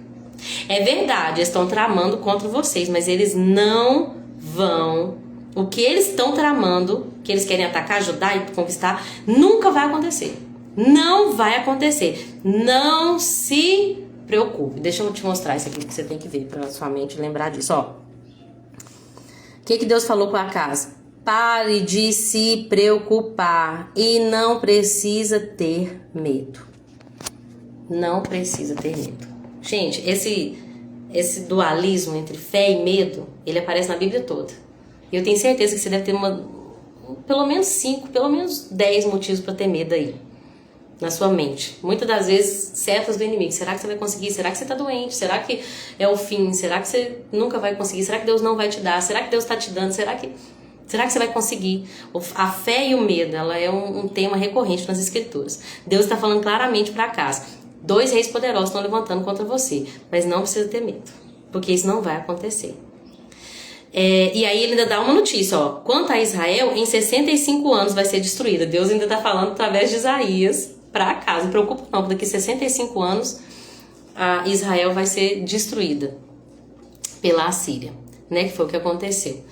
A: É verdade, eles estão tramando contra vocês, mas eles não vão. O que eles estão tramando, que eles querem atacar, ajudar e conquistar, nunca vai acontecer. Não vai acontecer. Não se preocupe. Deixa eu te mostrar isso aqui que você tem que ver para sua mente lembrar disso. Ó. O que Deus falou para Acaz? Pare de se preocupar e não precisa ter medo. Não precisa ter medo. Gente, esse dualismo entre fé e medo, ele aparece na Bíblia toda. E eu tenho certeza que você deve ter pelo menos 5, pelo menos 10 motivos para ter medo aí, na sua mente. Muitas das vezes, setas do inimigo. Será que você vai conseguir? Será que você está doente? Será que é o fim? Será que você nunca vai conseguir? Será que Deus não vai te dar? Será que Deus está te dando? Será que você vai conseguir? A fé e o medo, ela é um tema recorrente nas Escrituras. Deus está falando claramente para Acaz. 2 reis poderosos estão levantando contra você, mas não precisa ter medo, porque isso não vai acontecer. E aí ele ainda dá uma notícia, ó. Quanto a Israel, em 65 anos vai ser destruída. Deus ainda tá falando através de Isaías para casa. Não preocupa não, porque daqui a 65 anos a Israel vai ser destruída pela Assíria, né? Que foi o que aconteceu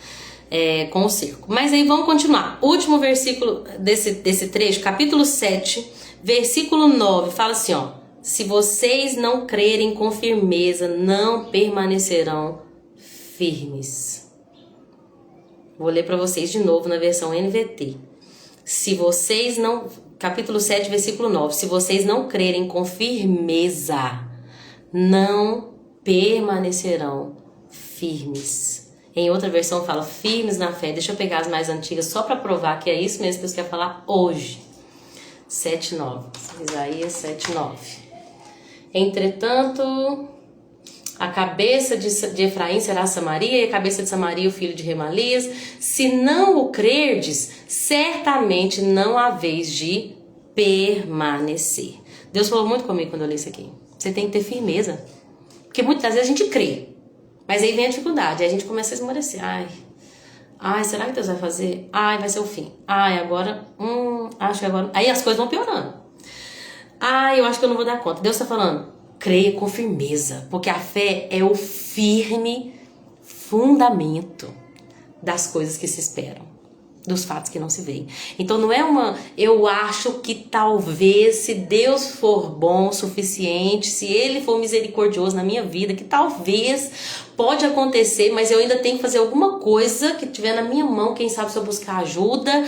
A: com o cerco. Mas aí vamos continuar. Último versículo desse trecho, capítulo 7, versículo 9, fala assim, ó. Se vocês não crerem com firmeza, não permanecerão firmes. Vou ler para vocês de novo na versão NVT. Se vocês não... Capítulo 7, versículo 9. Se vocês não crerem com firmeza, não permanecerão firmes. Em outra versão fala firmes na fé. Deixa eu pegar as mais antigas só para provar que é isso mesmo que Deus quer falar hoje. 7:9. Isaías 7:9. Entretanto, a cabeça de Efraim será Samaria, e a cabeça de Samaria o filho de Remalias. Se não o crerdes, certamente não haveis de permanecer. Deus falou muito comigo quando eu li isso aqui. Você tem que ter firmeza. Porque muitas vezes a gente crê, mas aí vem a dificuldade, aí a gente começa a esmorecer. Ai, será que Deus vai fazer? Ai, vai ser o fim. Ai, agora, acho que agora... Aí as coisas vão piorando. Ai, eu acho que eu não vou dar conta. Deus está falando, creia com firmeza, porque a fé é o firme fundamento das coisas que se esperam, dos fatos que não se veem. Então não é eu acho que talvez, se Deus for bom o suficiente, se Ele for misericordioso na minha vida, que talvez pode acontecer, mas eu ainda tenho que fazer alguma coisa que tiver na minha mão. Quem sabe se eu buscar ajuda,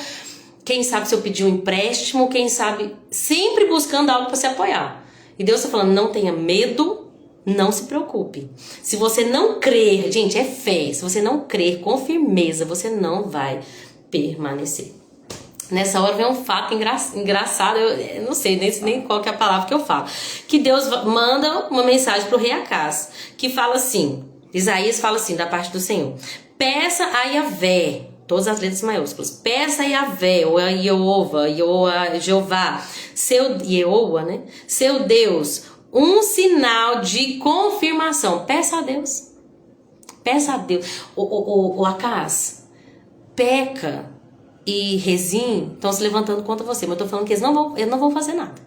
A: quem sabe se eu pedir um empréstimo, quem sabe, sempre buscando algo para se apoiar. E Deus está falando, não tenha medo, não se preocupe. Se você não crer, gente, é fé. Se você não crer com firmeza, você não vai permanecer. Nessa hora vem um fato engraçado, eu não sei nem qual que é a palavra que eu falo. Que Deus manda uma mensagem para o rei Acaz, que fala assim, Isaías fala assim, da parte do Senhor. Peça a Yahvé, todas as letras maiúsculas, peça a Yahvé, ou a Jeová, Yehowa, né? Seu Deus, um sinal de confirmação. Peça a Deus. Peça a Deus. O Acaz, Peca e Rezim estão se levantando contra você, mas eu tô falando que eles não vão fazer nada.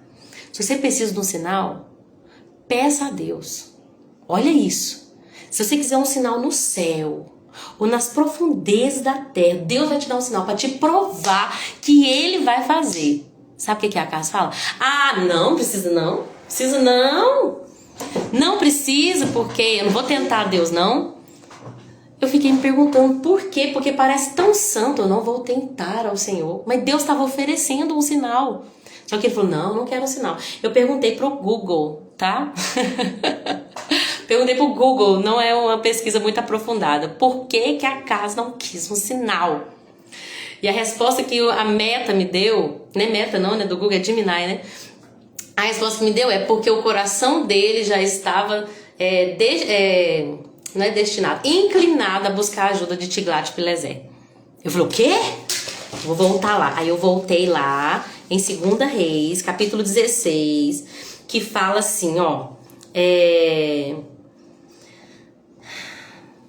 A: Se você precisa de um sinal, peça a Deus. Olha isso. Se você quiser um sinal no céu ou nas profundezas da terra, Deus vai te dar um sinal para te provar que Ele vai fazer. Sabe o que a Acaz fala? Não precisa não. Precisa não. Não precisa, porque eu não vou tentar Deus, não. Eu fiquei me perguntando por quê? Porque parece tão santo, eu não vou tentar ao Senhor. Mas Deus estava oferecendo um sinal. Só que ele falou, não quero um sinal. Eu perguntei pro Google, tá? Perguntei pro Google, não é uma pesquisa muito aprofundada. Por que a Acaz não quis um sinal? E a resposta que a Meta me deu, não é Meta não, né? Do Google é Gemini, né? A resposta que me deu é porque o coração dele já estava... não é destinado, inclinado a buscar a ajuda de Tiglat-Pileser. Eu falei, o quê? Vou voltar lá. Aí eu voltei lá em 2 Reis, capítulo 16, que fala assim, ó.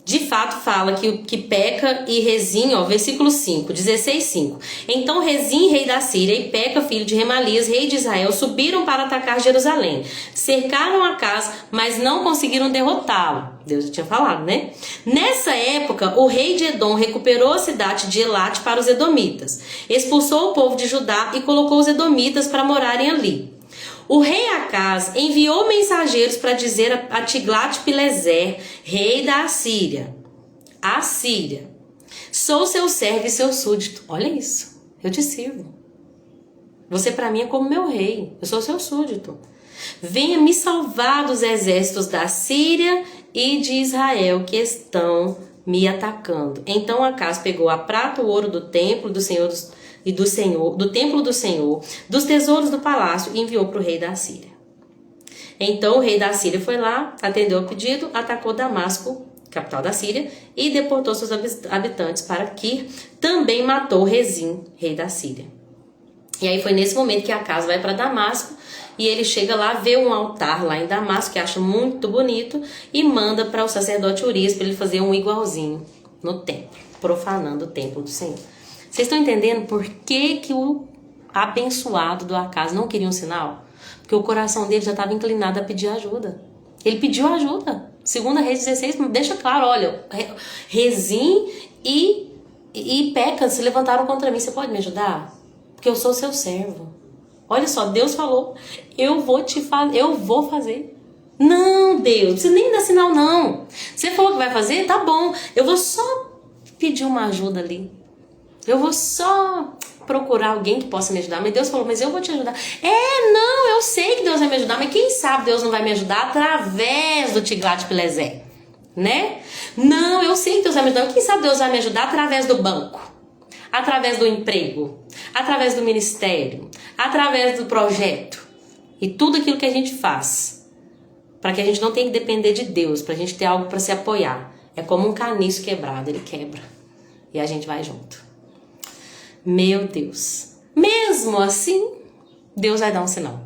A: De fato fala que Peca e Rezim, ó, versículo 5, 16:5. Então Rezim, rei da Síria, e Peca, filho de Remalias, rei de Israel, subiram para atacar Jerusalém. Cercaram Acaz, mas não conseguiram derrotá-lo. Deus já tinha falado, né? Nessa época, o rei de Edom recuperou a cidade de Elat para os edomitas. Expulsou o povo de Judá e colocou os edomitas para morarem ali. O rei Acaz enviou mensageiros para dizer a Tiglat-Pileser, rei da Assíria: sou seu servo e seu súdito. Olha isso, eu te sirvo. Você para mim é como meu rei, eu sou seu súdito. Venha me salvar dos exércitos da Síria e de Israel que estão me atacando. Então Acaz pegou a prata e o ouro do templo do Senhor do templo do Senhor, dos tesouros do palácio, e enviou para o rei da Síria. Então o rei da Síria foi lá, atendeu o pedido, atacou Damasco, capital da Síria, e deportou seus habitantes para Kir. Também matou Rezim, rei da Síria. E aí foi nesse momento que Acaz vai para Damasco, e ele chega lá, vê um altar lá em Damasco, que acha muito bonito, e manda para o sacerdote Urias para ele fazer um igualzinho. no templo, profanando o templo do Senhor. Vocês estão entendendo por que o abençoado do Acas não queria um sinal? Porque o coração dele já estava inclinado a pedir ajuda. Ele pediu ajuda. 2 Reis 16 deixa claro, olha, Rezim e Peca se levantaram contra mim. Você pode me ajudar? Porque eu sou seu servo. Olha só, Deus falou, eu vou fazer. Não, Deus, não precisa nem dar sinal, não. Você falou que vai fazer? Tá bom. Eu vou só pedir uma ajuda ali. Eu vou só procurar alguém que possa me ajudar. Mas Deus falou, mas eu vou te ajudar. Não, eu sei que Deus vai me ajudar, mas quem sabe Deus não vai me ajudar através do Tiglat-Pileser, né? Não, eu sei que Deus vai me ajudar, mas quem sabe Deus vai me ajudar através do banco, através do emprego, através do ministério, através do projeto e tudo aquilo que a gente faz, para que a gente não tenha que depender de Deus, para a gente ter algo para se apoiar. É como um caniço quebrado, ele quebra e a gente vai junto. Meu Deus, mesmo assim, Deus vai dar um sinal.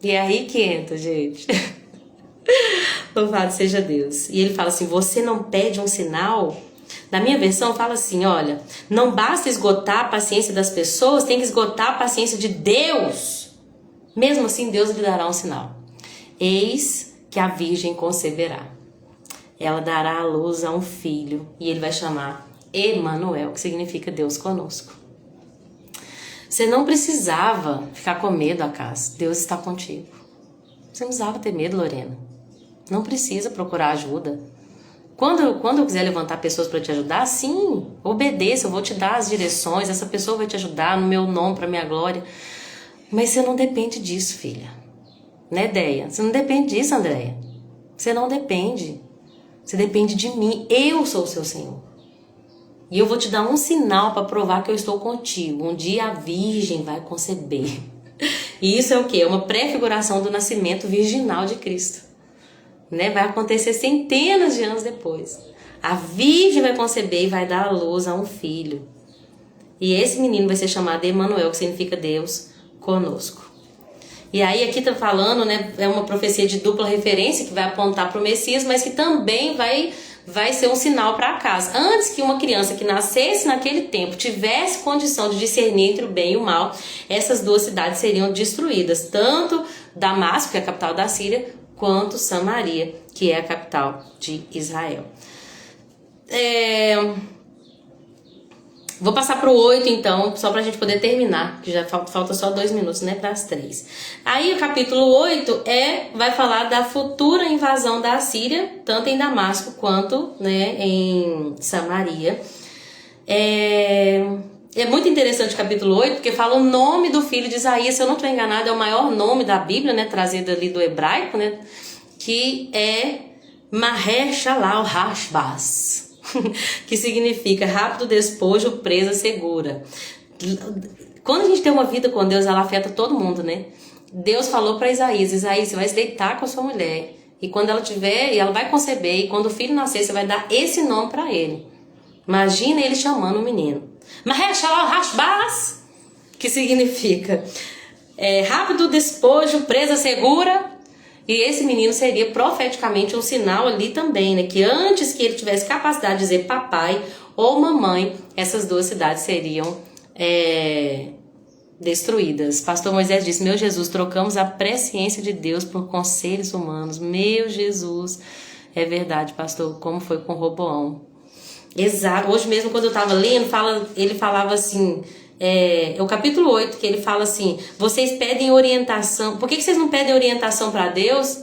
A: E é aí que entra, gente. Louvado seja Deus. E ele fala assim, você não pede um sinal? Na minha versão fala assim, olha, não basta esgotar a paciência das pessoas, tem que esgotar a paciência de Deus. Mesmo assim, Deus lhe dará um sinal. Eis que a virgem conceberá. Ela dará à luz a um filho e ele vai chamar Emanuel, que significa Deus conosco. Você não precisava ficar com medo, Acas. Deus está contigo. Você não precisava ter medo, Lorena. Não precisa procurar ajuda. Quando eu quiser levantar pessoas para te ajudar, sim, obedeça, eu vou te dar as direções, essa pessoa vai te ajudar no meu nome, para minha glória. Mas você não depende disso, filha. Né, Deia? Você não depende disso, Andréia. Você não depende. Você depende de mim. Eu sou o seu Senhor. E eu vou te dar um sinal para provar que eu estou contigo. Um dia a virgem vai conceber. E isso é o quê? É uma prefiguração do nascimento virginal de Cristo. Né? Vai acontecer centenas de anos depois. A virgem vai conceber e vai dar à luz a um filho. E esse menino vai ser chamado Emanuel, que significa Deus conosco. E aí aqui tá falando, né? É uma profecia de dupla referência que vai apontar para o Messias, mas que também vai ser um sinal para Acas. Antes que uma criança que nascesse naquele tempo tivesse condição de discernir entre o bem e o mal, essas duas cidades seriam destruídas, tanto Damasco, que é a capital da Síria, quanto Samaria, que é a capital de Israel. Vou passar para o 8 então, só para a gente poder terminar, que já falta só 2 minutos, né, para as 3. Aí o capítulo 8 vai falar da futura invasão da Assíria, tanto em Damasco quanto, né, em Samaria. É muito interessante o capítulo 8, porque fala o nome do filho de Isaías, se eu não estou enganado, é o maior nome da Bíblia, né, trazido ali do hebraico, né, que é Maher-Shalal-Hashbaz. Que significa rápido despojo, presa segura. Quando a gente tem uma vida com Deus, ela afeta todo mundo, né? Deus falou para Isaías, você vai se deitar com a sua mulher, e quando ela tiver, e ela vai conceber, e quando o filho nascer, você vai dar esse nome para ele. Imagina ele chamando o menino. Maher-Shalal-Hashbaz, que significa rápido despojo, presa segura. E esse menino seria profeticamente um sinal ali também, né? Que antes que ele tivesse capacidade de dizer papai ou mamãe, essas duas cidades seriam destruídas. Pastor Moisés disse, meu Jesus, trocamos a presciência de Deus por conselhos humanos. Meu Jesus, é verdade, pastor, como foi com Roboão. Exato, hoje mesmo quando eu estava lendo, ele falava assim... o capítulo 8, que ele fala assim, vocês pedem orientação, por que vocês não pedem orientação para Deus?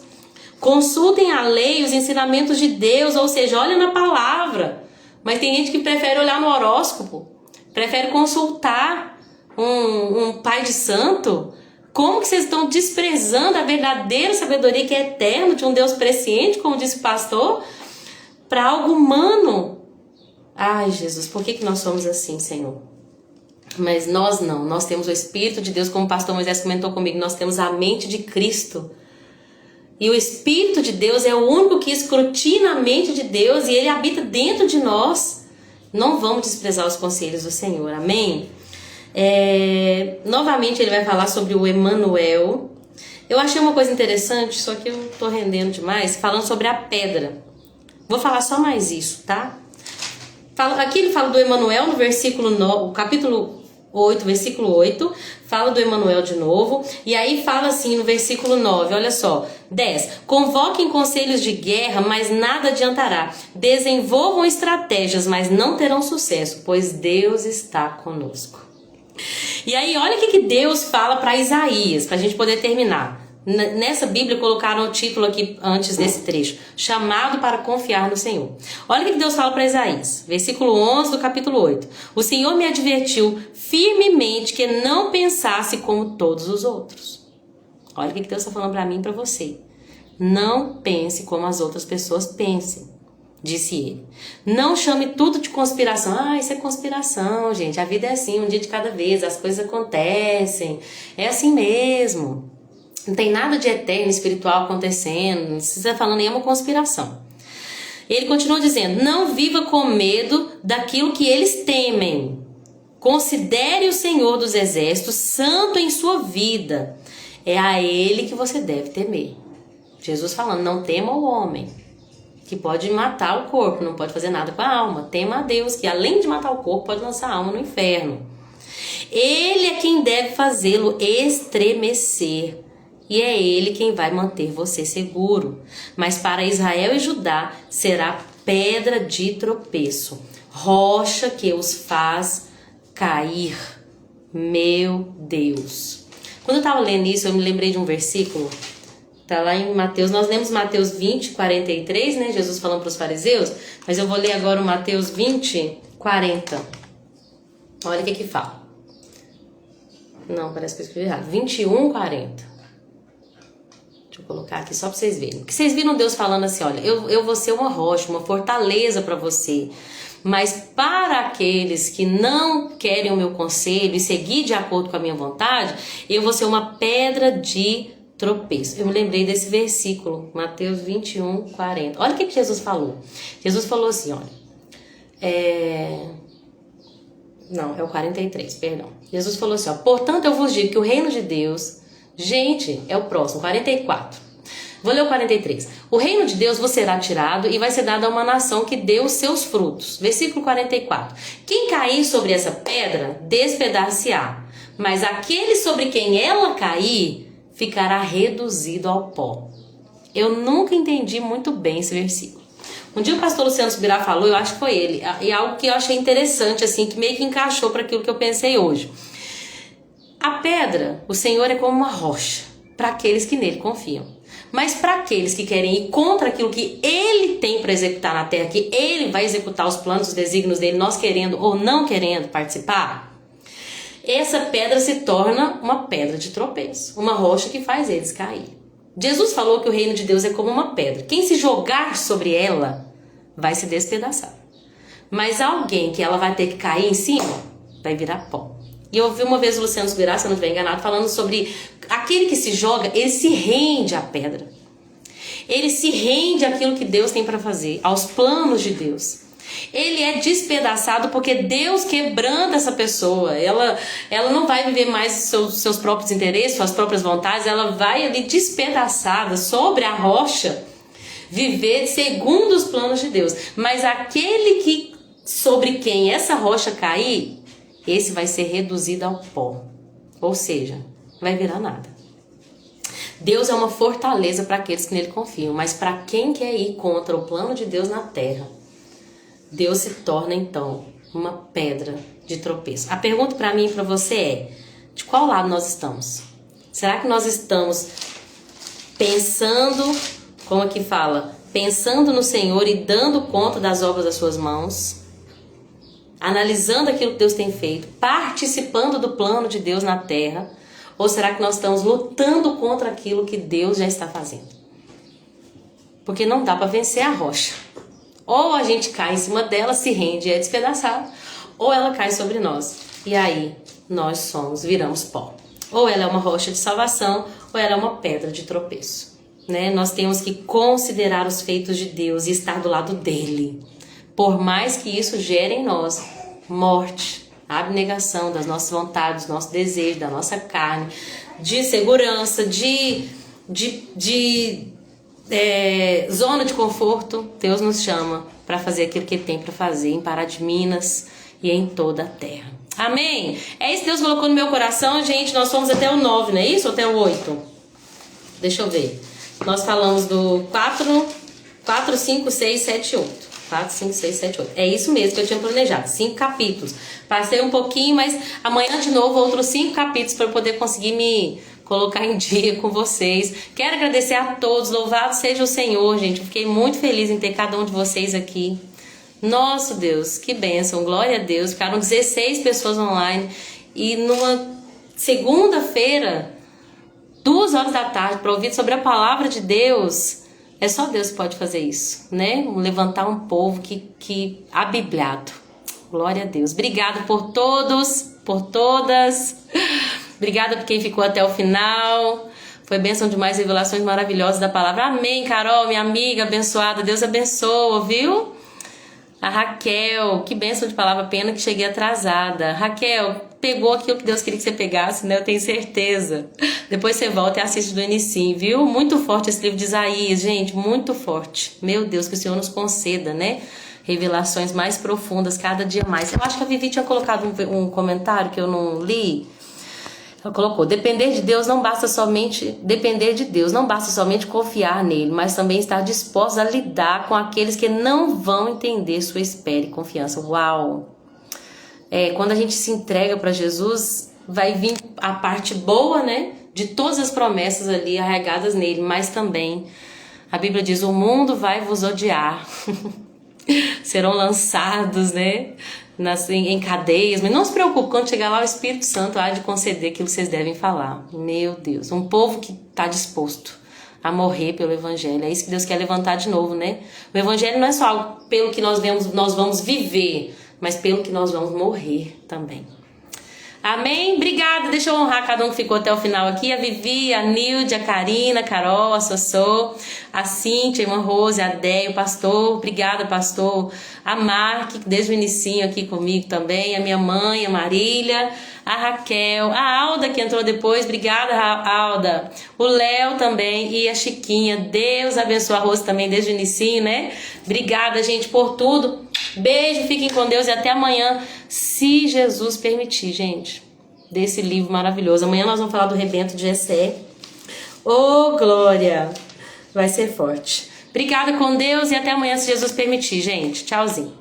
A: Consultem a lei, os ensinamentos de Deus, ou seja, olha na palavra. Mas tem gente que prefere olhar no horóscopo, prefere consultar um pai de santo. Como que vocês estão desprezando a verdadeira sabedoria que é eterna, de um Deus presciente, como disse o pastor, para algo humano? Ai, Jesus, por que nós somos assim, Senhor? Mas nós não, nós temos o Espírito de Deus, como o pastor Moisés comentou comigo, nós temos a mente de Cristo. E o Espírito de Deus é o único que escrutina a mente de Deus e ele habita dentro de nós. Não vamos desprezar os conselhos do Senhor, amém? Novamente ele vai falar sobre o Emanuel. Eu achei uma coisa interessante, só que eu tô rendendo demais, falando sobre a pedra. Vou falar só mais isso, tá? Aqui ele fala do Emanuel no capítulo 8, versículo 8, fala do Emanuel de novo, e aí fala assim no versículo 9, olha só, 10, convoquem conselhos de guerra, mas nada adiantará, desenvolvam estratégias, mas não terão sucesso, pois Deus está conosco. E aí olha o que Deus fala para Isaías, para a gente poder terminar. Nessa Bíblia colocaram o título aqui antes desse trecho, chamado para confiar no Senhor. Olha o que Deus fala para Isaías, versículo 11 do capítulo 8. O Senhor me advertiu firmemente que não pensasse como todos os outros. Olha o que Deus está falando para mim e para você. Não pense como as outras pessoas pensem, disse ele. Não chame tudo de conspiração. Ah, isso é conspiração, gente. A vida é assim, um dia de cada vez, as coisas acontecem. É assim mesmo. Não tem nada de eterno espiritual acontecendo, não precisa falar nenhuma conspiração. Ele continua dizendo, não viva com medo daquilo que eles temem. Considere o Senhor dos Exércitos santo em sua vida. É a Ele que você deve temer. Jesus falando, não tema o homem, que pode matar o corpo, não pode fazer nada com a alma. Tema a Deus, que além de matar o corpo, pode lançar a alma no inferno. Ele é quem deve fazê-lo estremecer. E é ele quem vai manter você seguro. Mas para Israel e Judá será pedra de tropeço, rocha que os faz cair. Meu Deus. Quando eu estava lendo isso, eu me lembrei de um versículo. Está lá em Mateus. Nós lemos Mateus 20, 43, né? Jesus falando para os fariseus. Mas eu vou ler agora o Mateus 20, 40. Olha o que fala. Não, parece que eu escrevi errado. 21, 40. Deixa eu colocar aqui só para vocês verem. Porque vocês viram Deus falando assim, olha, eu vou ser uma rocha, uma fortaleza para você. Mas para aqueles que não querem o meu conselho e seguir de acordo com a minha vontade, eu vou ser uma pedra de tropeço. Eu me lembrei desse versículo, Mateus 21, 40. Olha o que Jesus falou. Jesus falou assim, olha. Não, é o 43, perdão. Jesus falou assim, ó, portanto eu vos digo que o reino de Deus... Gente, é o próximo, 44. Vou ler o 43. O reino de Deus vos será tirado e vai ser dado a uma nação que dê os seus frutos. Versículo 44. Quem cair sobre essa pedra, despedace-á. Mas aquele sobre quem ela cair, ficará reduzido ao pó. Eu nunca entendi muito bem esse versículo. Um dia o pastor Luciano Subirá falou, eu acho que foi ele, e algo que eu achei interessante, assim, que meio que encaixou para aquilo que eu pensei hoje. A pedra, o Senhor é como uma rocha para aqueles que nele confiam. Mas para aqueles que querem ir contra aquilo que ele tem para executar na terra, que ele vai executar os planos, os desígnios dele, nós querendo ou não querendo participar, essa pedra se torna uma pedra de tropeço, uma rocha que faz eles cair. Jesus falou que o reino de Deus é como uma pedra. Quem se jogar sobre ela vai se despedaçar. Mas alguém que ela vai ter que cair em cima, vai virar pó. E eu ouvi uma vez o Luciano Subirá, se eu não estiver enganado, falando sobre aquele que se joga, ele se rende à pedra. Ele se rende àquilo que Deus tem para fazer, aos planos de Deus. Ele é despedaçado porque Deus quebranta essa pessoa. Ela não vai viver mais os seus próprios interesses, suas próprias vontades. Ela vai ali despedaçada sobre a rocha, viver segundo os planos de Deus. Mas aquele que sobre quem essa rocha cair, esse vai ser reduzido ao pó. Ou seja, vai virar nada. Deus é uma fortaleza para aqueles que nele confiam. Mas para quem quer ir contra o plano de Deus na terra, Deus se torna então uma pedra de tropeço. A pergunta para mim e para você é: de qual lado nós estamos? Será que nós estamos pensando, como aqui fala, pensando no Senhor e dando conta das obras das suas mãos? Analisando aquilo que Deus tem feito, participando do plano de Deus na terra? Ou será que nós estamos lutando contra aquilo que Deus já está fazendo? Porque não dá para vencer a rocha. Ou a gente cai em cima dela, se rende e é despedaçado, ou ela cai sobre nós. E aí nós viramos pó. Ou ela é uma rocha de salvação, ou ela é uma pedra de tropeço. Né? Nós temos que considerar os feitos de Deus e estar do lado dele. Por mais que isso gere em nós morte, abnegação das nossas vontades, do nosso desejo, da nossa carne, de segurança, de zona de conforto, Deus nos chama para fazer aquilo que Ele tem para fazer em Pará de Minas e em toda a terra. Amém? É isso que Deus colocou no meu coração, gente. Nós fomos até o 9, não é isso? Ou até o 8? Deixa eu ver. Nós falamos do 4, 5, 6, 7, 8. 4, 5, 6, 7, 8. É isso mesmo que eu tinha planejado. 5 capítulos. Passei um pouquinho, mas amanhã de novo outros 5 capítulos para eu poder conseguir me colocar em dia com vocês. Quero agradecer a todos. Louvado seja o Senhor, gente. Eu fiquei muito feliz em ter cada um de vocês aqui. Nosso Deus, que bênção. Glória a Deus. Ficaram 16 pessoas online. E numa segunda-feira, 2 horas da tarde, para ouvir sobre a palavra de Deus, é só Deus que pode fazer isso, né? Levantar um povo que abibliado. Glória a Deus. Obrigada por todos, por todas. Obrigada por quem ficou até o final. Foi bênção demais, revelações maravilhosas da palavra. Amém, Carol, minha amiga abençoada. Deus abençoa, viu? A Raquel, que bênção de palavra, pena que cheguei atrasada. Raquel, pegou aquilo que Deus queria que você pegasse, né? Eu tenho certeza. Depois você volta e assiste do início, viu? Muito forte esse livro de Isaías, gente, muito forte. Meu Deus, que o Senhor nos conceda, né? Revelações mais profundas cada dia mais. Eu acho que a Vivi tinha colocado um comentário que eu não li. Ela colocou: depender de Deus não basta somente confiar nele, mas também estar disposto a lidar com aqueles que não vão entender sua espera e confiança. Uau! Quando a gente se entrega para Jesus, vai vir a parte boa, né? De todas as promessas ali arraigadas nele, mas também a Bíblia diz: o mundo vai vos odiar. Serão lançados, né? Em cadeias, mas não se preocupe, quando chegar lá o Espírito Santo há de conceder aquilo que vocês devem falar. Meu Deus, um povo que está disposto a morrer pelo Evangelho, é isso que Deus quer levantar de novo, né? O Evangelho não é só algo pelo que nós vamos viver, mas pelo que nós vamos morrer também. Amém? Obrigada, deixa eu honrar cada um que ficou até o final aqui. A Vivi, a Nilde, a Karina, a Carol, a Sossô, a Cíntia, a irmã Rose, a Déia, o pastor. Obrigada, pastor. A Mark, desde o inicinho aqui comigo também. A minha mãe, a Marília, a Raquel, a Alda que entrou depois. Obrigada, Alda. O Léo também e a Chiquinha. Deus abençoe a Rose também desde o inicinho, né? Obrigada, gente, por tudo. Beijo, fiquem com Deus e até amanhã, se Jesus permitir, gente, desse livro maravilhoso. Amanhã nós vamos falar do rebento de Jessé. Ô, glória! Vai ser forte. Obrigada com Deus e até amanhã, se Jesus permitir, gente. Tchauzinho.